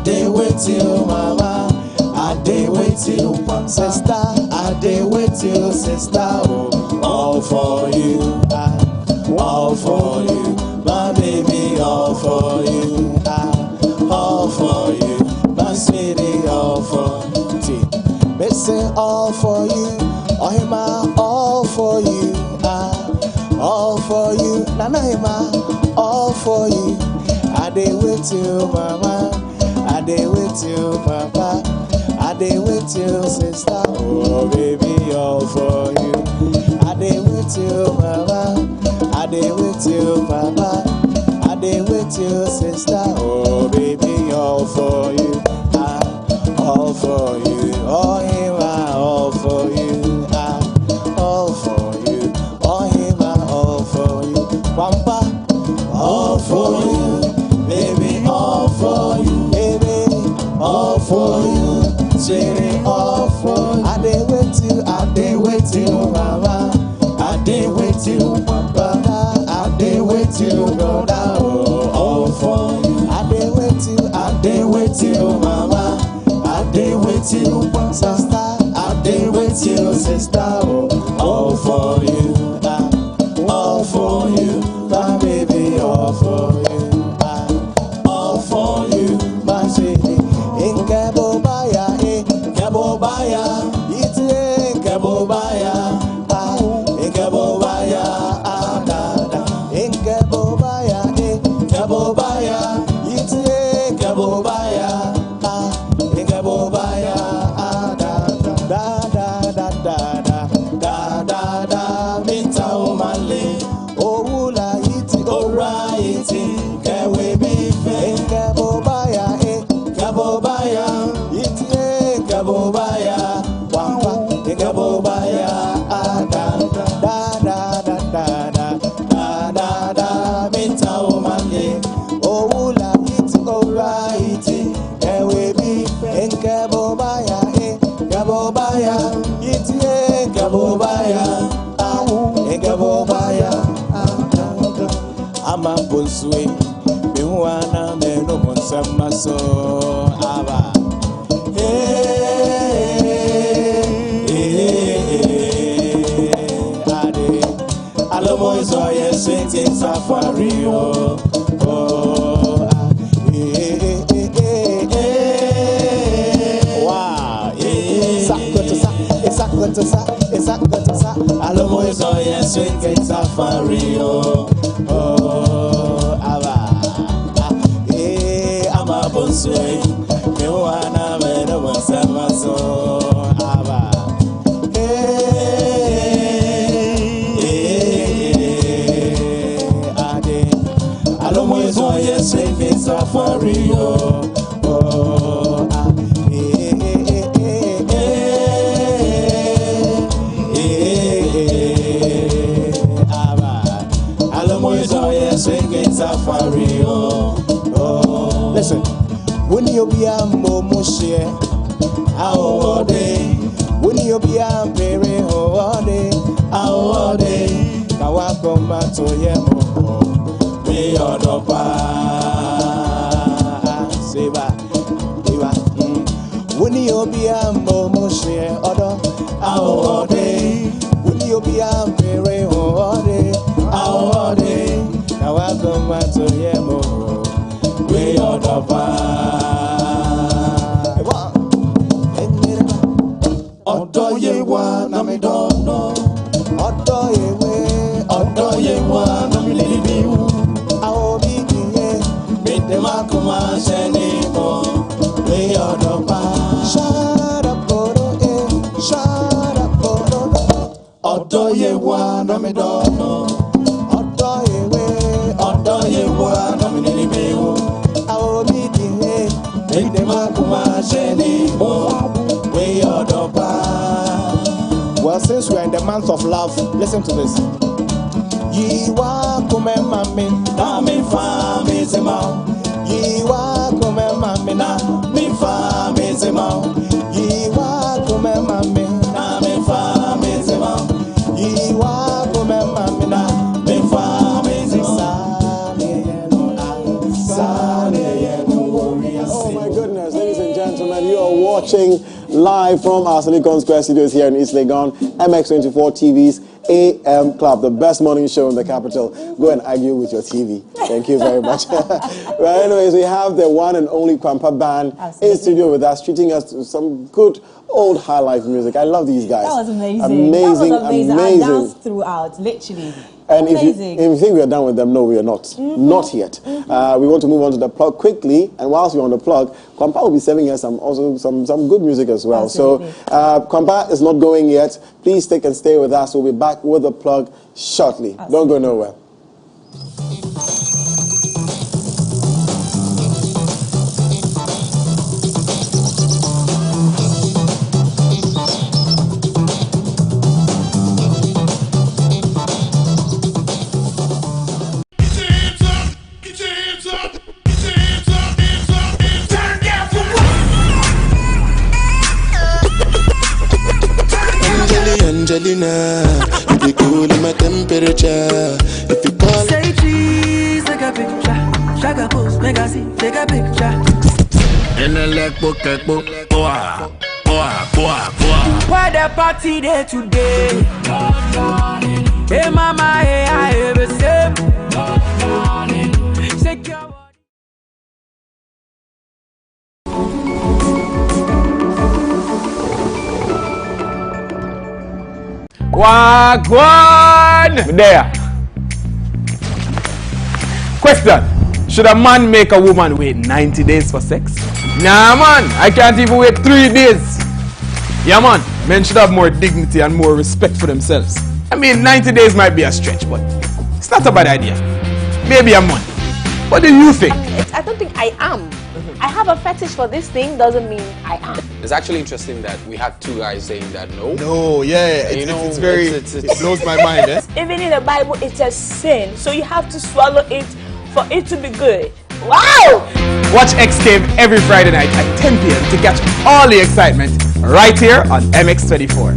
M: dey with you, mama. I dey with you, sister. I dey with you, sister. Oh, all for you, all for you, my baby. All for you, all for you, my sweetie. All for you, missing all for you. Oh, hima, all for you, all for you. Nana hima, all for you. I dey with you, mama. I dey with you, papa. I dey with you, sister. Oh, baby, all for you. I dey with you, mama. I dey with you, papa. I dey with you, sister. Oh, baby, all for you. All for you. Oh, him, all for you. All for you. Oh, him, all for you. Pampa, all for you. Baby, all for you. Baby, all for you. Sweetie, all for you. I dey with you, mama. I dey with you, papa. I dey with you, brother. Oh, all for you. I dey with you, mama. I dey with you, sister. I dey with you, sister. Oh, all for you, all for you, my baby. All for you, all for you, my sweetie. In Kabobaya, it's in Kabobaya, in Kabobaya, in Kabobaya, it's in Kabobaya, in Kabobaya, da da da da da da da, Mita Omale, Oula, it's alright, Kawe be fair, in Kabobaya, Kabobaya, it's in Kabobaya, Wampa, in Kabobaya, da da da da da da da da, Mita Omale, Oula, it's alright, Kawe be fair, in Kabobaya, Kabobaya, it's in Kabobaya, in Kabobaya, I'm a Bunsway, Biwana, Meno Monsamaso, Aba. Alomo is all yes, sweet safari. Wow, it's a Alomo is all yes, sweet safari. I'm a Bunsway, Biwana, Meno Monsamaso, Aba. Alomo is all yes, sweet safari. Listen, when you be a momushe, how day, when you be a very day, how day, Kawakoma to Yemo, be on the Seba, when you be a momushe, how day, when you be a very day, how day, Kawakoma to Yemo. We are the Odo ye wa na me don't know. Odo ye wa na me libi. Awo bi kiye. Me de makuma sheni mo. We are the shut up, shut up, Odo ye wa na me don't know. Odo ye wa na me libi. Well, since we are in the month of love, listen to this. Yiwa kume mami na mi fa mi zema. Yiwa kume mami na mi fa mi zema. Yiwa kume mami na mi fa mi zema. Yiwa kume mami na mi fa mi zema.
B: Oh my goodness, ladies and gentlemen, you are watching live from our Silicon Square studios here in East Legon, MX24 TV's AM Club, the best morning show in the capital. Go and argue with your TV. Thank you very much. Well, anyways, we have the one and only Kwampa Band in studio with us, treating us to some good old high life music. I love these guys.
A: That was amazing.
B: Amazing,
A: that was amazing.
B: amazing.
A: I danced throughout, literally.
B: And if you think we are done with them, no, we are not. Not yet. We want to move on to the plug quickly. And whilst we're on the plug, Kwampa will be serving us some good music as well.
A: Absolutely.
B: So Kwampa is not going yet. Please stick and stay with us. We'll be back with the plug shortly. Absolutely. Don't go nowhere.
M: Angelina, you be cool in my temperature. If you call,
N: say cheese, take a picture. Shaka post, make a see, take a picture.
H: In the leg book, boah.
N: Why the party there today? Hey mama, hey I have a sip. Shake your body.
O: Wagwan! There. Question. Should a man make a woman wait 90 days for sex? Nah man, I can't even wait 3 days. Yeah man, men should have more dignity and more respect for themselves. I mean 90 days might be a stretch, but it's not a bad idea. Maybe a month. What do you think?
J: I don't think I am. I have a fetish for this thing doesn't mean I am.
K: It's actually interesting that we had 2 guys saying that no.
F: No, yeah, it's very, it blows my mind. Eh?
J: Even in the Bible, it's a sin. So you have to swallow it for it to be good. Wow!
O: Watch X Game every Friday night at 10 p.m. to catch all the excitement right here on MX24.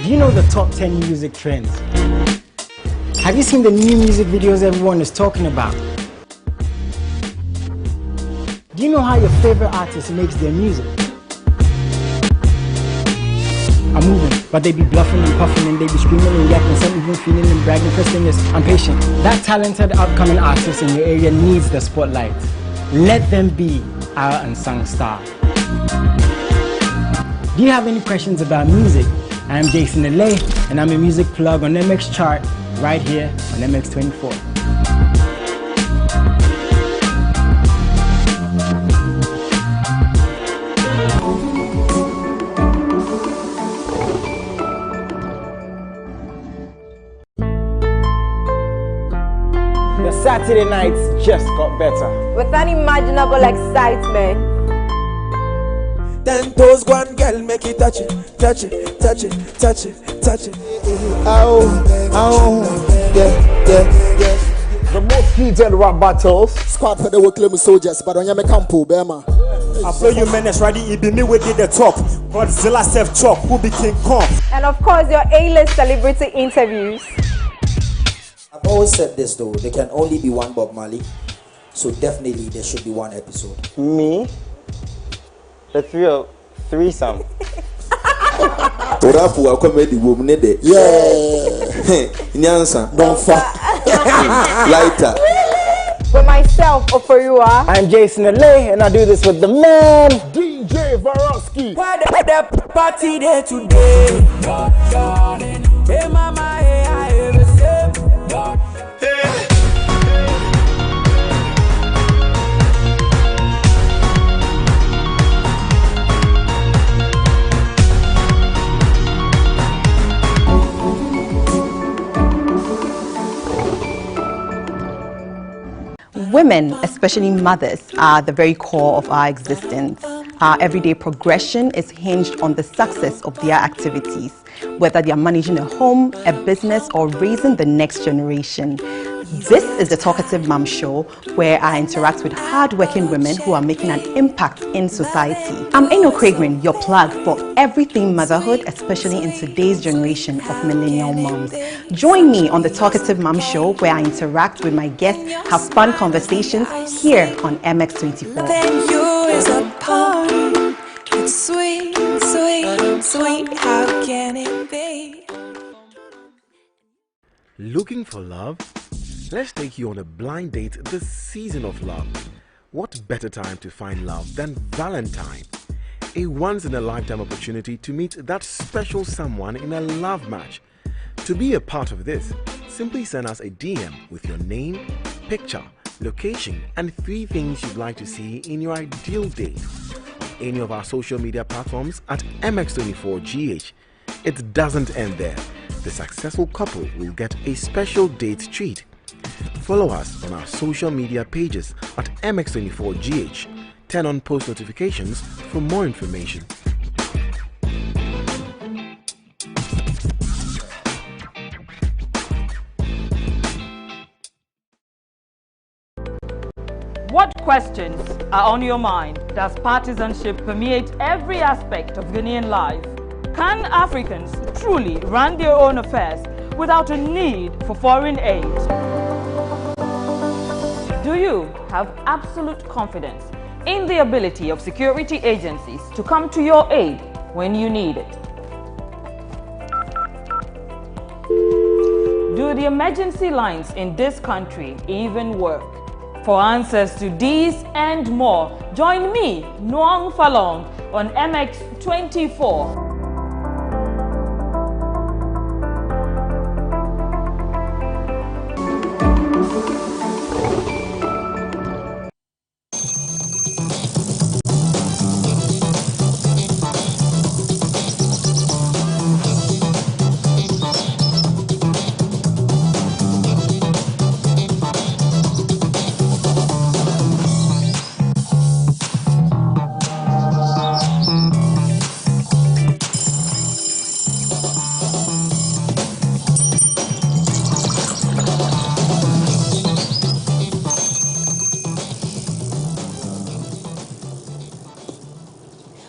P: Do you know the top 10 music trends? Have you seen the new music videos everyone is talking about? Do you know how your favorite artist makes their music? I'm moving, but they be bluffing and puffing and they be screaming and yapping, some even feeling and bragging. First thing is, I'm patient. That talented upcoming artist in your area needs the spotlight. Let them be our unsung star. Do you have any questions about music? I'm Jason Alay, and I'm a music plug on MX Chart right here on MX24.
Q: The Saturday nights just got better.
J: With unimaginable excitement.
M: 10 toes, one girl, make it touch it, touch it, touch it, touch it, touch it. Ow, ow, yeah.
Q: The most heated rap battles.
R: Squad for the work soldiers, but on your campo, Bema.
S: I blow you menace ready, it be me with the top. Godzilla self chop, who be King Kong.
J: And of course, your A-list celebrity interviews.
T: I've always said this though, there can only be one Bob Marley, so definitely there should be one episode.
Q: Me? The threesome.
T: Orafu akomedi womnede.
R: Yeah.
T: Nyansa.
R: Don't fuck.
T: Lighter.
J: For myself, Oforua.
P: I'm Jason Alay, and I do this with the man,
Q: DJ Varosky.
N: Why the party there today? Hey mama, hey I have a sip.
U: Women, especially mothers, are the very core of our existence. Our everyday progression is hinged on the success of their activities, whether they are managing a home, a business, or raising the next generation. This is the Talkative Mom Show, where I interact with hardworking women who are making an impact in society. I'm Enyo Craigman, your plug for everything motherhood, especially in today's generation of millennial moms. Join me on the Talkative Mom Show, where I interact with my guests, have fun conversations here on MX24.
V: It's sweet, sweet, sweet, how can it be?
C: Looking for love? Let's take you on a blind date this season of love. What better time to find love than Valentine? A once-in-a-lifetime opportunity to meet that special someone in a love match. To be a part of this, simply send us a DM with your name, picture, location, and 3 things you'd like to see in your ideal date. Any of our social media platforms at MX24GH. It doesn't end there. The successful couple will get a special date treat. Follow us on our social media pages at MX24GH. Turn on post notifications for more information.
W: What questions are on your mind? Does partisanship permeate every aspect of Ghanaian life? Can Africans truly run their own affairs without a need for foreign aid? Do you have absolute confidence in the ability of security agencies to come to your aid when you need it? Do the emergency lines in this country even work? For answers to these and more, join me, Noang Falong, on MX24.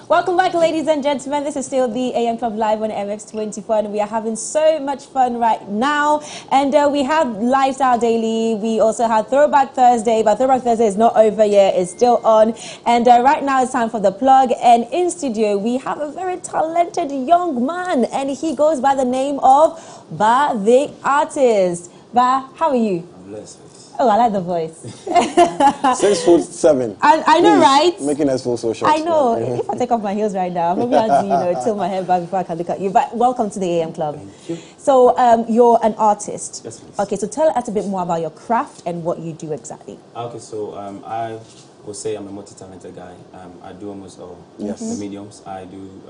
A: Welcome back, ladies and gentlemen. This is still the AM Club Live on MX24, and we are having so much fun right now. And we have Lifestyle Daily. We also have Throwback Thursday, but Throwback Thursday is not over yet. It's still on. And right now it's time for the plug. And in studio, we have a very talented young man, and he goes by the name of Ba the Artist. Ba, how are you?
X: I'm blessed.
A: Oh, I like the voice.
B: 6'7".
A: I know, right?
B: Making us feel so short.
A: I know. If I take off my heels right now, I'm probably have to, tilt my head back before I can look at you. But welcome to the AM Club.
X: Thank you.
A: So you're an artist.
X: Yes, please.
A: Okay, so tell us a bit more about your craft and what you do exactly.
X: Okay, so I would say I'm a multi-talented guy. I do almost all the mediums. I do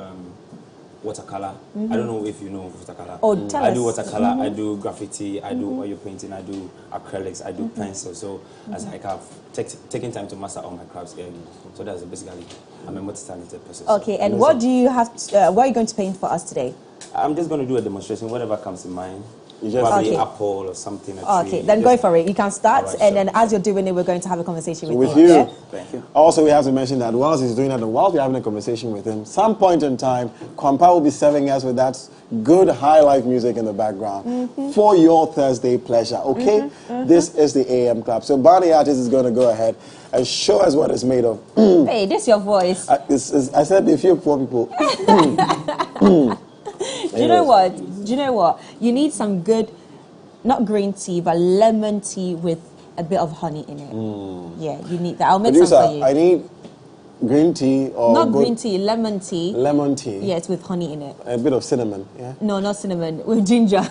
X: watercolor. I don't know if you know watercolor.
A: Oh, tell us.
X: I do watercolor. I do graffiti. I do oil painting. I do acrylics. I do pencil. So as I have taken time to master all my crafts early. So that's basically I'm a multi-talented person.
A: Okay, and what do you have? What are you going to paint for us today?
X: I'm just going to do a demonstration, whatever comes in mind.
B: You just
X: probably apple or something.
A: Okay, then go for it. You can start, right, and then as you're doing it, we're going to have a conversation with
B: you.
A: Yeah?
X: Thank you.
B: Also, we have to mention that whilst he's doing that, and whilst we're having a conversation with him, some point in time, Kwampa will be serving us with that good high life music in the background for your Thursday pleasure. Okay, this is the AM Club. So, Barney Artist is going to go ahead and show us what it's made of.
A: Hey, this is your voice.
B: I said a few poor people.
A: Do you know what? Do you know what? You need some good, not green tea, but lemon tea with a bit of honey in it. Yeah, you need that. I'll make some for you.
B: I need green tea or...
A: Not green tea, lemon tea.
B: Lemon tea.
A: Yes, with honey in it.
B: A bit of cinnamon, yeah?
A: No, not cinnamon, with ginger.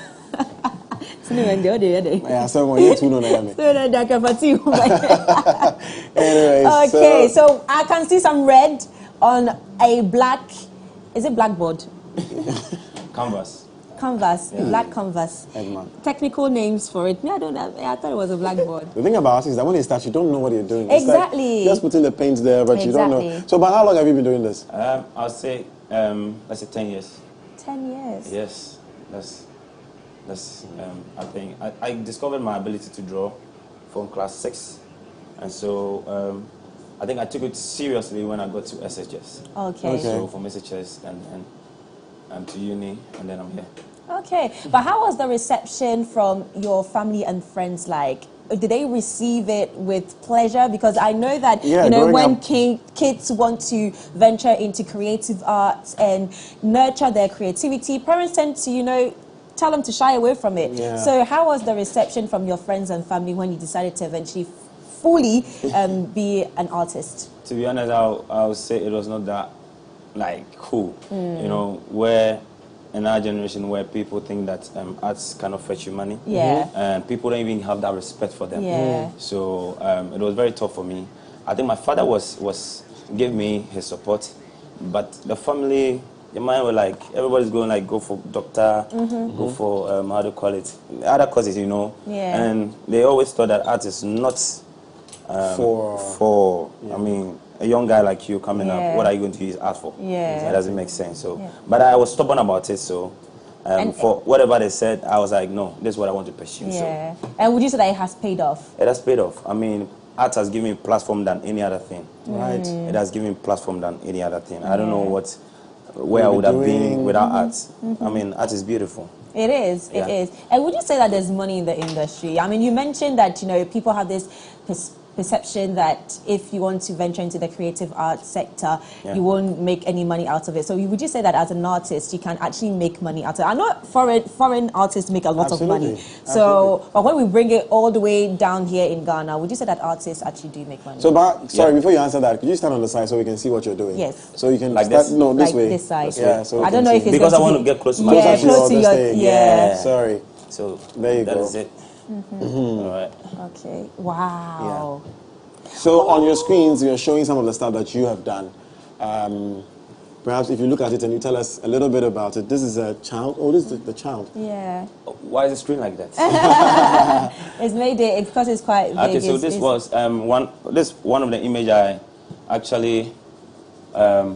A: Cinnamon, the other.
B: Yeah, someone you too know
A: Anyways, okay, so I can see some red on a black... Is it blackboard?
X: Canvas.
A: canvas, the black canvas.
B: Edma.
A: Technical names for it. Me, I don't know. I thought it was a blackboard.
B: The thing about it is that when you start, you don't know what you're doing. It's
A: Exactly.
B: like just putting the paint there, but you don't know. So, but how long have you been doing this?
X: I'll say, let's say 10 years.
A: 10 years.
X: Yes, that's. I think I discovered my ability to draw from class 6, and so I think I took it seriously when I got to SHS.
A: Okay.
X: So from SHS and to uni, and then I'm here.
A: Okay, but how was the reception from your family and friends like? Did they receive it with pleasure? Because I know that, you know, when kids want to venture into creative arts and nurture their creativity, parents tend to, you know, tell them to shy away from it.
B: Yeah.
A: So how was the reception from your friends and family when you decided to eventually fully be an artist?
X: To be honest, I'll say it was not that, like, cool. You know, where in our generation where people think that arts cannot fetch you money.
A: Yeah.
X: And people don't even have that respect for them.
A: Yeah.
X: So it was very tough for me. I think my father gave me his support, but the family, the mind were like, everybody's going like, go for doctor, go for, how do you call it, other courses, you know.
A: Yeah.
X: And they always thought that art is not for I mean, a young guy like you coming up, what are you going to use art for?
A: Yeah.
X: That doesn't make sense. So, but I was stubborn about it. So, for whatever they said, I was like, no, this is what I want to pursue.
A: Yeah. And would you say that it has paid off?
X: It has paid off. I mean, art has given me a platform than any other thing.
B: Right.
X: It has given me a platform than any other thing. I don't know where I would have been without art. I mean, art is beautiful.
A: It is, it is. And would you say that there's money in the industry? I mean, you mentioned that, you know, people have this perception that if you want to venture into the creative arts sector, you won't make any money out of it. So would you say that as an artist, you can actually make money out of it? I know foreign artists make a lot of money. So, but when we bring it all the way down here in Ghana, would you say that artists actually do make money?
B: So, sorry, before you answer that, could you stand on the side so we can see what you're doing?
A: Yes.
B: So you can
X: like
B: start,
X: this?
B: no, this
A: like
B: way.
A: This side.
B: Yeah, so
A: I don't know if it's
X: because I want
A: to
X: get close to my
A: close to your,
B: yeah. Sorry.
X: So
B: there you go.
X: That is it. All right.
A: Okay. Wow.
B: Yeah. So on your screens, you're showing some of the stuff that you have done. Perhaps if you look at it and you tell us a little bit about it. This is a child. Oh, this is the child.
A: Yeah.
X: Why is the screen like that?
A: It's made it because it's quite big.
X: Okay, so this was one of the image I actually I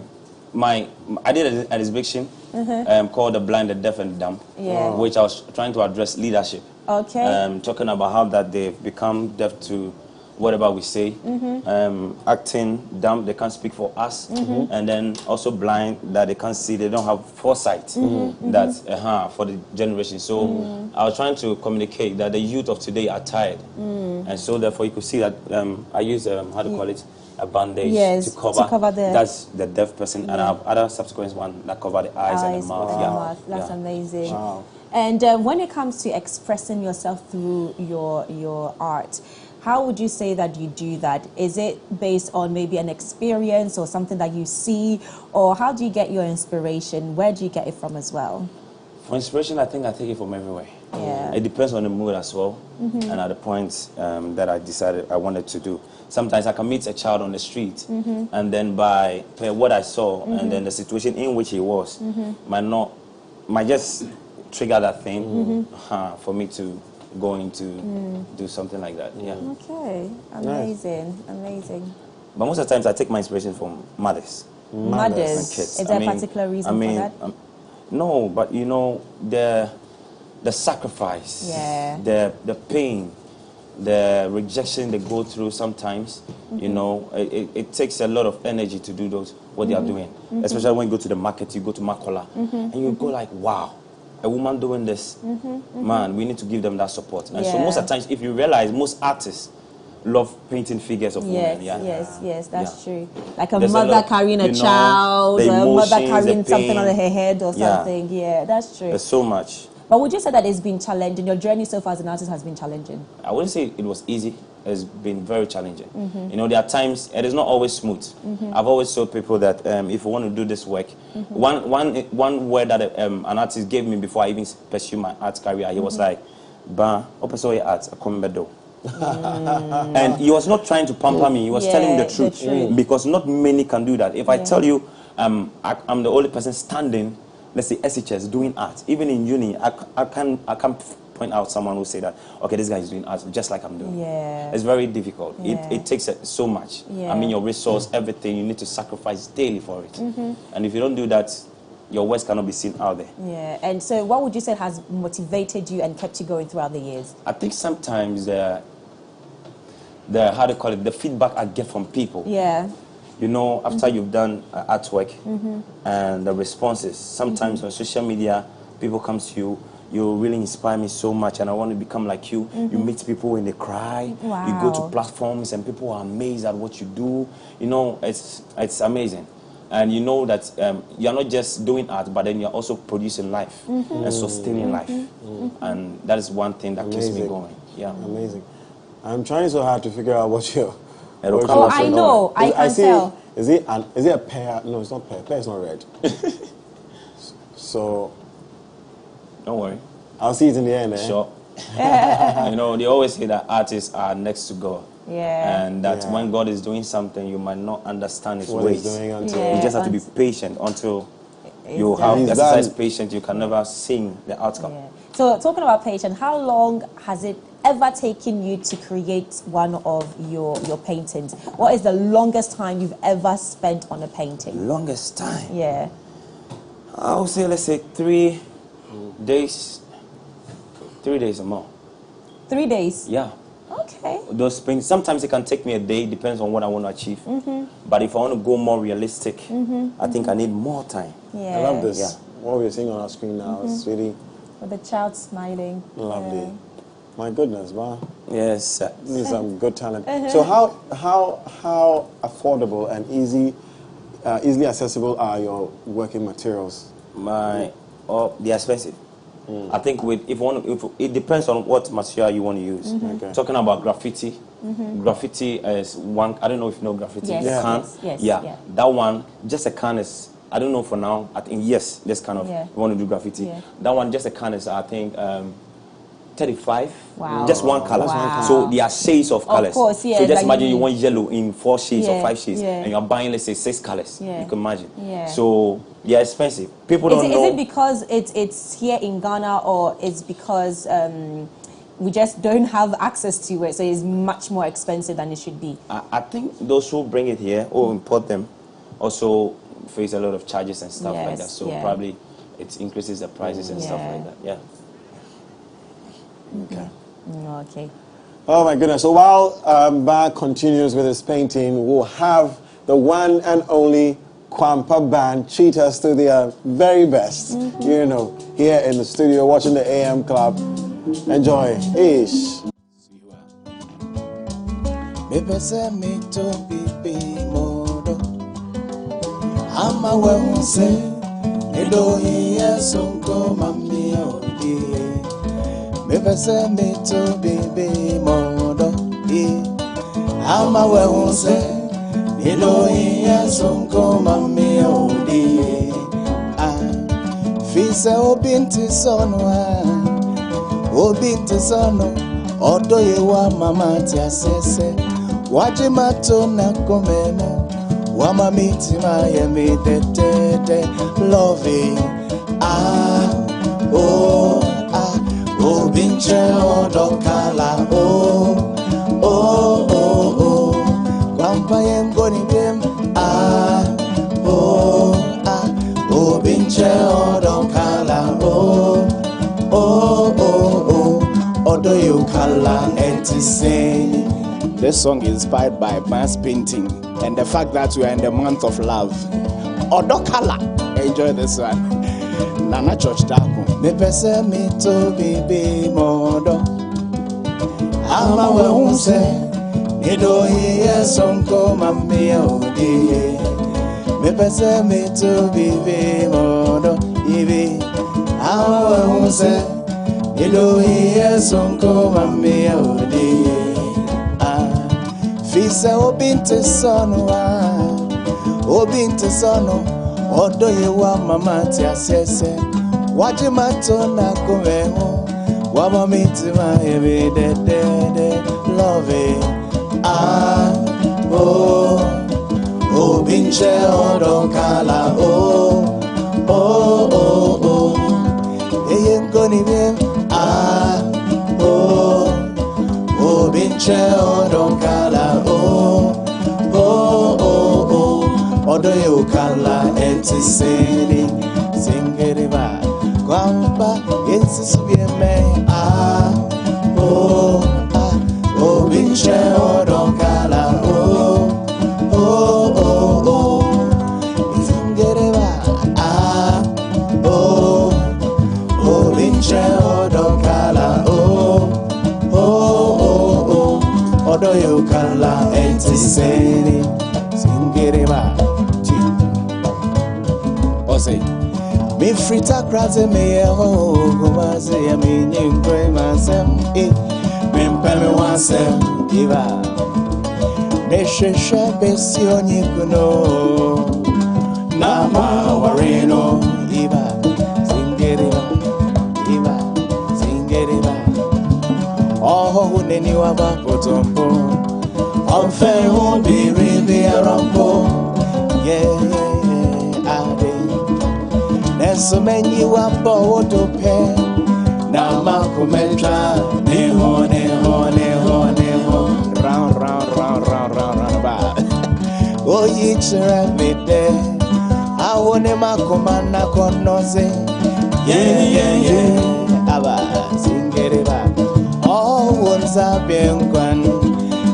X: did an exhibition called The Blind, the Deaf and the Dumb, which I was trying to address leadership.
A: Okay.
X: Talking about how that they've become deaf to whatever we say, acting dumb, they can't speak for us, and then also blind, that they can't see, they don't have foresight, that for the generation. So I was trying to communicate that the youth of today are tired, and so therefore you could see that I use how to call it, a bandage to cover that's the deaf person, and I have other subsequent one that cover the eyes and the mouth.
A: That's amazing. Wow. And when it comes to expressing yourself through your art, how would you say that you do that? Is it based on maybe an experience or something that you see? Or how do you get your inspiration? Where do you get it from as well?
X: For inspiration, I think I take it from everywhere.
A: Yeah.
X: It depends on the mood as well, and at the point that I decided I wanted to do. Sometimes I can meet a child on the street, and then by what I saw, and then the situation in which he was, might just trigger that thing for me to go into do something like that. Yeah.
A: Okay. Amazing. Amazing.
X: But most of the times I take my inspiration from mothers.
A: Mothers.
X: And kids.
A: Is there a particular reason for that?
X: No, but you know, the sacrifice, the pain, the rejection they go through sometimes, you know, it takes a lot of energy to do what they are doing. Especially when you go to the market, you go to Makola, and you go like, wow, a woman doing this, man, we need to give them that support. And so most of the times, if you realize, most artists love painting figures of women.
A: Yes, that's true. Like a mother carrying a child, a mother carrying something on her head or something. Yeah, that's true.
X: There's so much.
A: But would you say that it's been challenging? Your journey so far as an artist has been challenging?
X: I wouldn't say it was easy. It's been very challenging. You know, there are times, it is not always smooth. I've always told people that if you want to do this work, one word that an artist gave me before I even pursue my art career, he was like, "Ba, open art, a combedo." And he was not trying to pamper me. He was telling me the truth, because not many can do that. If I tell you I'm the only person standing let's say SHS doing art. Even in uni, I can point out someone who say that, okay, this guy is doing art just like I'm doing.
A: Yeah.
X: It's very difficult.
A: Yeah.
X: It takes so much.
A: Yeah.
X: I mean, your resource, everything, you need to sacrifice daily for it.
A: Mm-hmm.
X: And if you don't do that, your works cannot be seen out there.
A: Yeah. And so what would you say has motivated you and kept you going throughout the years?
X: I think sometimes the how do you call it, the feedback I get from people.
A: Yeah.
X: You know, after you've done artwork and the responses, sometimes on social media, people come to you, you really inspire me so much and I want to become like you. You meet people when they cry.
A: Wow.
X: You go to platforms and people are amazed at what you do. You know, it's amazing. And you know that you're not just doing art, but then you're also producing life and sustaining life. And that is one thing that keeps me going. Yeah.
B: Amazing. I'm trying so hard to figure out what you're...
A: Oh, I know. I can tell.
B: Is it a pear? No, it's not pear. Pear is not red. So...
X: Don't worry.
B: I'll see it in the end, eh?
X: Sure. You know, they always say that artists are next to God.
A: Yeah.
X: And that when God is doing something, you might not understand His
B: what
X: ways.
B: He's doing until
X: you just have to be patient until you have exercise patience. You can never see the outcome.
A: Yeah. So, talking about patience, how long has it ever taken you to create one of your paintings? What is the longest time you've ever spent on a painting?
X: Longest time?
A: Yeah.
X: I would say, let's say 3 days. 3 days or more.
A: 3 days?
X: Yeah.
A: Okay.
X: Those paintings, sometimes it can take me a day, depends on what I want to achieve. But if I want to go more realistic, I think I need more time.
A: Yeah.
B: I love this. Yeah. What we're seeing on our screen now is really...
A: With the child smiling.
B: Lovely.
A: Yeah.
B: My goodness, wow.
X: Yes.
B: This is some good talent. So how affordable and easily accessible are your working materials?
X: They're expensive. I think if it depends on what material you want to use.
B: Okay.
X: Talking about graffiti, graffiti is one. I don't know if you know graffiti.
A: Yes.
X: The can.
A: Yes.
X: Yeah. That one, just a can is. I don't know for now. I think yes, this kind of. You want to do graffiti.
A: Yeah.
X: That one, just a can is. I think 35.
A: Wow.
X: Just one color.
A: Wow.
X: So there are shades of colors.
A: Of course, yeah.
X: So just
A: like
X: imagine you want yellow in 4 shades or 5 shades,
A: yeah.
X: and you're buying, let's say, 6 colors.
A: Yeah.
X: You can imagine.
A: Yeah.
X: So they are expensive. People don't know.
A: Is it because it's here in Ghana, or it's because we just don't have access to it, so it's much more expensive than it should be?
X: I think those who bring it here or import them also face a lot of charges and stuff like that. So probably it increases the prices and stuff like that. Yeah.
B: Okay.
A: Okay.
B: Oh my goodness. So while Ba continues with his painting, we'll have the one and only Kwampa Band treat us to their very best. You know, here in the studio watching the AM Club. Enjoy. Ish.
M: Ama weunse Elohi Yesunko mami odie Mepese mito bibi modo Ama weunse Elohi Yesunko mami odie Fise obinti sono Odoye wa mama tiasese Wajimato na komemo Wama miti mayemi de loving binche odokala Kwampa yem goni bim binche odokala odoyo kala entiseni.
Q: This song is inspired by mass painting and the fact that we are in the month of love. Odokala. Enjoy this one. Nana Church Taku.
M: Me pese me to bibi modo. Ama we unse. Nido hiye sonko mami odi. Me pese me to bibi modo. Ibi. Ama we unse. Nido hiye sonko mami odi. Fise obinte sono odoye wa mama ti asese wajimato na kumeho wa mamiti ma ebe de love obinche odokala Obinche Odokala, oh, oh, oh, oh. Odoyo Kala, Entisini, Singeriba, Gwamba, Entisibime, ah, oh, ah, Obinche Odokala, oh, oh, oh, oh. Singeriba, ah, oh, Obinche Odokala, oh. Odoyo kala entiseni singirima ti Ose mi frita krate me ho gomaze ya mi nyinkwe masem mi mpeme wasem iba me sheshe besi onyikuno na ma warino iba singirima iba singirima oh neni wa ba potompo on fe ho bi arampo yeah ade neso menyi wa bo to pe na ma kometra ne ho round ba o yi chira me de awone ma komana konoze yeah aba singere ba all ones are being gone,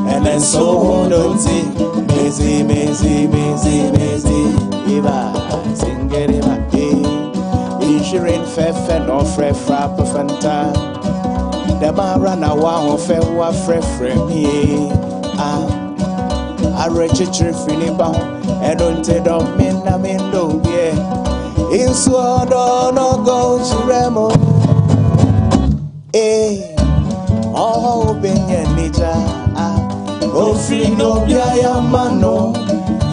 M: and then so don't see, busy, Eva, sing it, Eva, insuring fefe, no fre frap fanta, the marana wa fe wa fre me, I reach a tree free bound, and don't take them in a window, yeah, in sword no go to remo, oh, Benyanija, oh, free no Biaya Mano,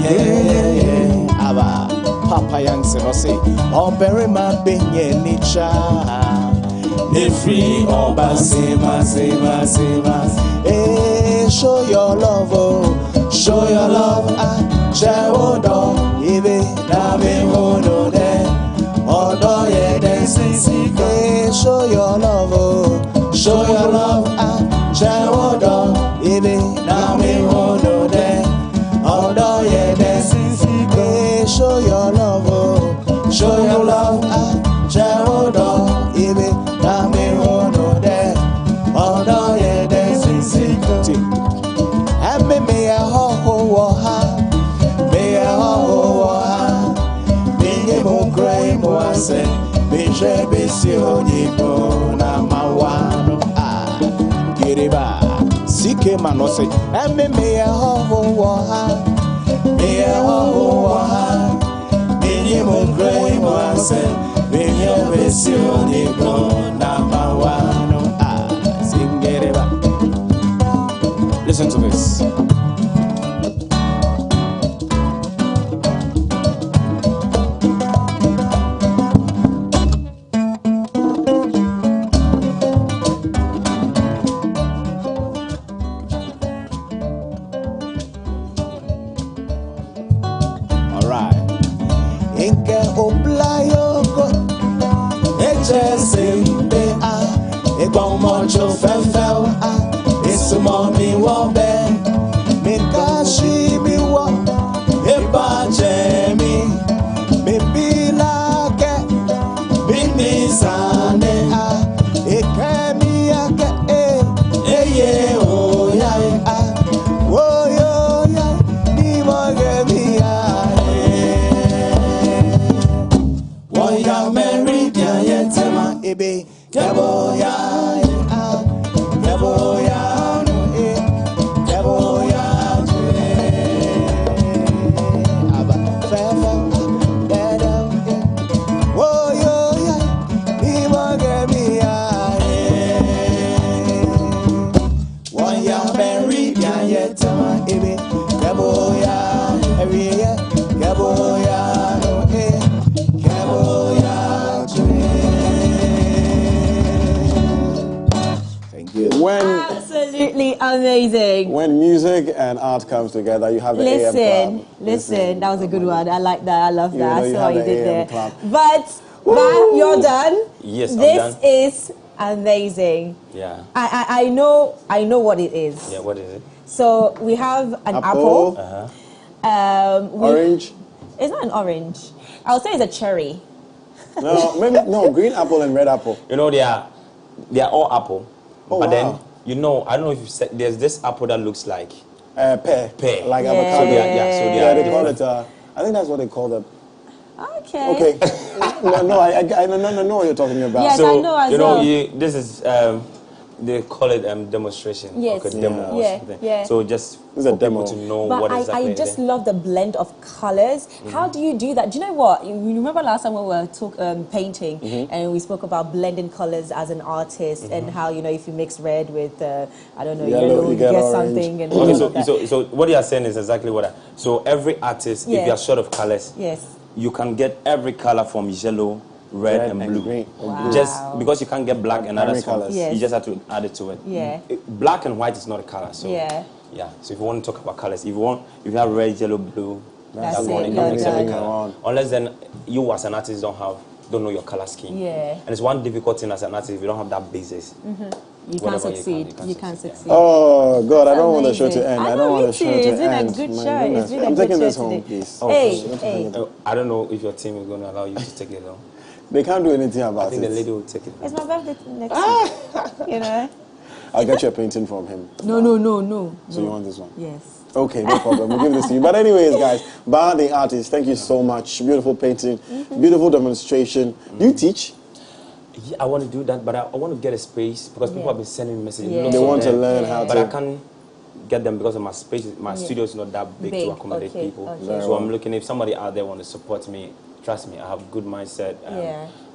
M: yeah, Aba, Papa Youngson, or say, oh, bury my Benyanija, the free, oh, Basima, show your love, oh, show your love, Chawodo, Ibe, Dame, Hono, oh, do ye, show your love, oh. Show your love, Chawodo, Ibe, Nami Wono de, Odo ye de, show your love, show your love, Chawodo, Ibe, Nami Wono de, Odo ye de, and me a ho ha, me a ho ha, me mo cry mo ase, me je besio nipo na mawano Giriba, Sike Manose, and me a ho ha, me mo cry mo ase, me besio nipo na mawano sing Giriba. Listen to this. Mocho fefel it's a mommy wobe me kashi mi wo e ba jemi me bila ke bini sane e kemi ake ye o ya wo yo ya ni mo ge mi wo ya meri dia yetema ebe kebo ya
A: Absolutely amazing.
B: When music and art comes together, you have the AM club.
A: Listen, that was a good one. I like that. I love that.
B: You
A: I saw what you did there.
B: Club.
A: But you're done.
X: Yes,
A: This is Amazing.
X: Yeah.
A: I know what it is.
X: Yeah, what is it?
A: So we have an apple.
B: Orange.
A: It's not an orange. I'll say it's a cherry.
B: No, maybe no, green apple and red apple.
X: You know, they are all apple.
B: Oh,
X: but
B: wow.
X: then, you know, I don't know if you said, there's this apple that looks like
B: pear. Like avocado.
X: So they
B: call it, I think that's what they call it.
A: Okay.
B: Okay. no, I know what you're talking about.
A: Yes,
X: so,
A: I know as
X: you know,
A: well.
X: this is, they call it demonstration.
A: Yes.
X: Okay, demo or something.
A: Yeah.
X: So just
B: It's a
X: for
B: demo.
X: people to know
A: But
X: what exactly
A: I
X: it
A: just
X: is.
A: love the blend of colors. How do you do that? Do you know what? You remember last time when we were painting and we spoke about blending colors as an artist and how, you know, if you mix red with, I don't know, yellow, you get something. And
X: Okay, so what you are saying is exactly what so every artist, if you are short of colors, you can get every color from yellow, red and blue.
B: Green.
A: Wow.
X: Just because you can't get black and other
B: colors.
X: you just have to add it to it.
A: Yeah.
X: Black and white is not a color. So
A: Yeah.
X: So if you want to talk about colors, if you have red, yellow, blue,
A: That's
X: that's
A: it,
X: one. You
A: you're
X: can mix every
A: done.
X: color. Unless then you as an artist don't know your color scheme.
A: Yeah.
X: And it's one difficult thing as an artist if you don't have that basis.
A: You can't succeed. You can't succeed.
B: Oh God, I don't want the
A: Amazing.
B: show to end. I
A: know,
B: don't want
A: me
B: the show
A: too.
B: to
A: It's been
B: end.
A: a good
B: My
A: show.
B: goodness.
A: It's been a
B: I'm
A: good
B: taking
A: show
B: this home,
A: today.
B: please.
A: Hey.
X: I don't know if your team is going to allow you to take it home.
B: They can't do anything about it.
X: I think the lady will take it.
A: It's my birthday next week. You know?
B: I'll get you a painting from him.
A: No.
B: So you want this one?
A: Yes.
B: Okay, no problem. We'll give this to you. But anyways, guys, Bar the artist, thank you so much. Beautiful painting, beautiful demonstration. Do you teach?
X: Yeah, I want to do that, but I want to get a space because people have been sending me messages.
A: Yeah.
B: They want to learn how
X: but
B: to.
X: I can't get them because of my space. My studio is not that big to accommodate people.
A: Okay.
X: So I'm looking, if somebody out there want to support me, trust me, I have good mindset.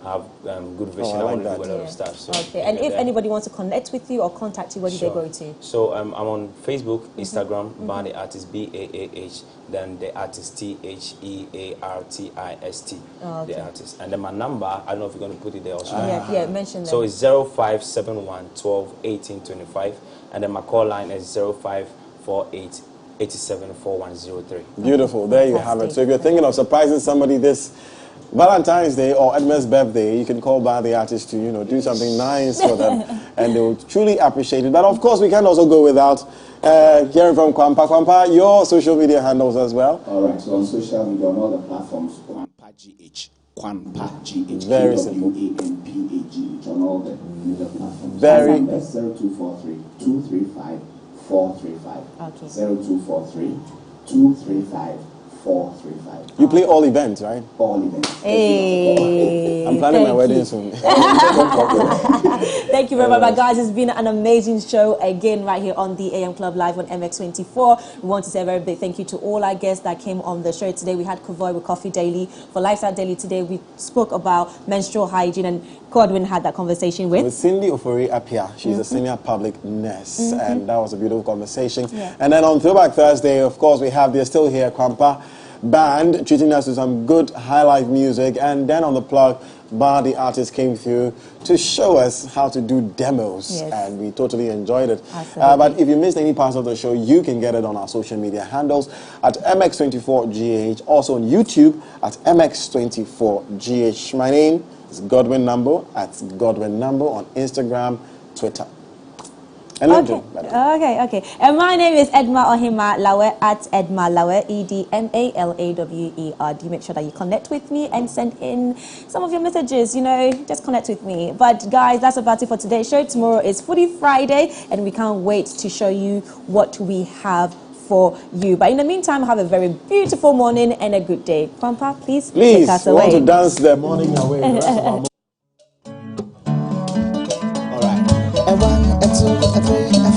X: I have good vision. I want to do a lot of stuff. So
A: Okay, and if anybody wants to connect with you or contact you, where do they go to?
X: So I'm on Facebook, Instagram, Bar the Artist, BAAH, then the artist THEARTIST, the artist. And then my number, I don't know if you're going to put it there also.
A: Yeah, mention that.
X: So it's 0571 12 18 25, and then my call line is 0548 87 4103.
B: Beautiful. There you have it. So if you're thinking of surprising somebody this Valentine's Day or Edma's birthday, you can call Bar the artist to, you know, do something nice for them, and they will truly appreciate it. But of course, we can't also go without hearing from Kwampa. Kwampa, your social media handles as well.
Q: All right. So on social media, on all the platforms, Kwampa GH. Kwampa GH.
B: Very simple.
Q: KWAMPAGH on all the media platforms.
B: Very.
Q: That's 0243 235 435.
A: Okay.
Q: 0243 235 435.
B: You play all events, right?
Q: All events.
A: Hey.
B: I'm planning my wedding soon.
A: Thank you very much, guys. It's been an amazing show again right here on the AM Club Live on MX24. We want to say a very big thank you to all our guests that came on the show today. We had Godwin with Coffee Daily. For Lifestyle Daily today, we spoke about menstrual hygiene, and Godwin had that conversation with
B: Cindy Ofori Apia. She's a senior public nurse, and that was a beautiful conversation. And then on Throwback Thursday, of course, we have They're Still Here Kwampa band treating us to some good high life music, and then on the plug, Bar the artist came through to show us how to do demos, and we totally enjoyed it. But if you missed any parts of the show, you can get it on our social media handles at MX24GH, also on YouTube at MX24GH. My name is Godwin Namboh at Godwin Namboh on Instagram, Twitter. And
A: Okay. And my name is Edma Ohima Lawe at Edma Lawe, EDMALAWER. Make sure that you connect with me and send in some of your messages. You know, just connect with me. But guys, that's about it for today's show. Tomorrow is Foodie Friday, and we can't wait to show you what we have for you. But in the meantime, have a very beautiful morning and a good day. Kwampa, please take us away.
B: Want to dance the morning away. The rest of our
M: All right. A one, a two, a three, a four.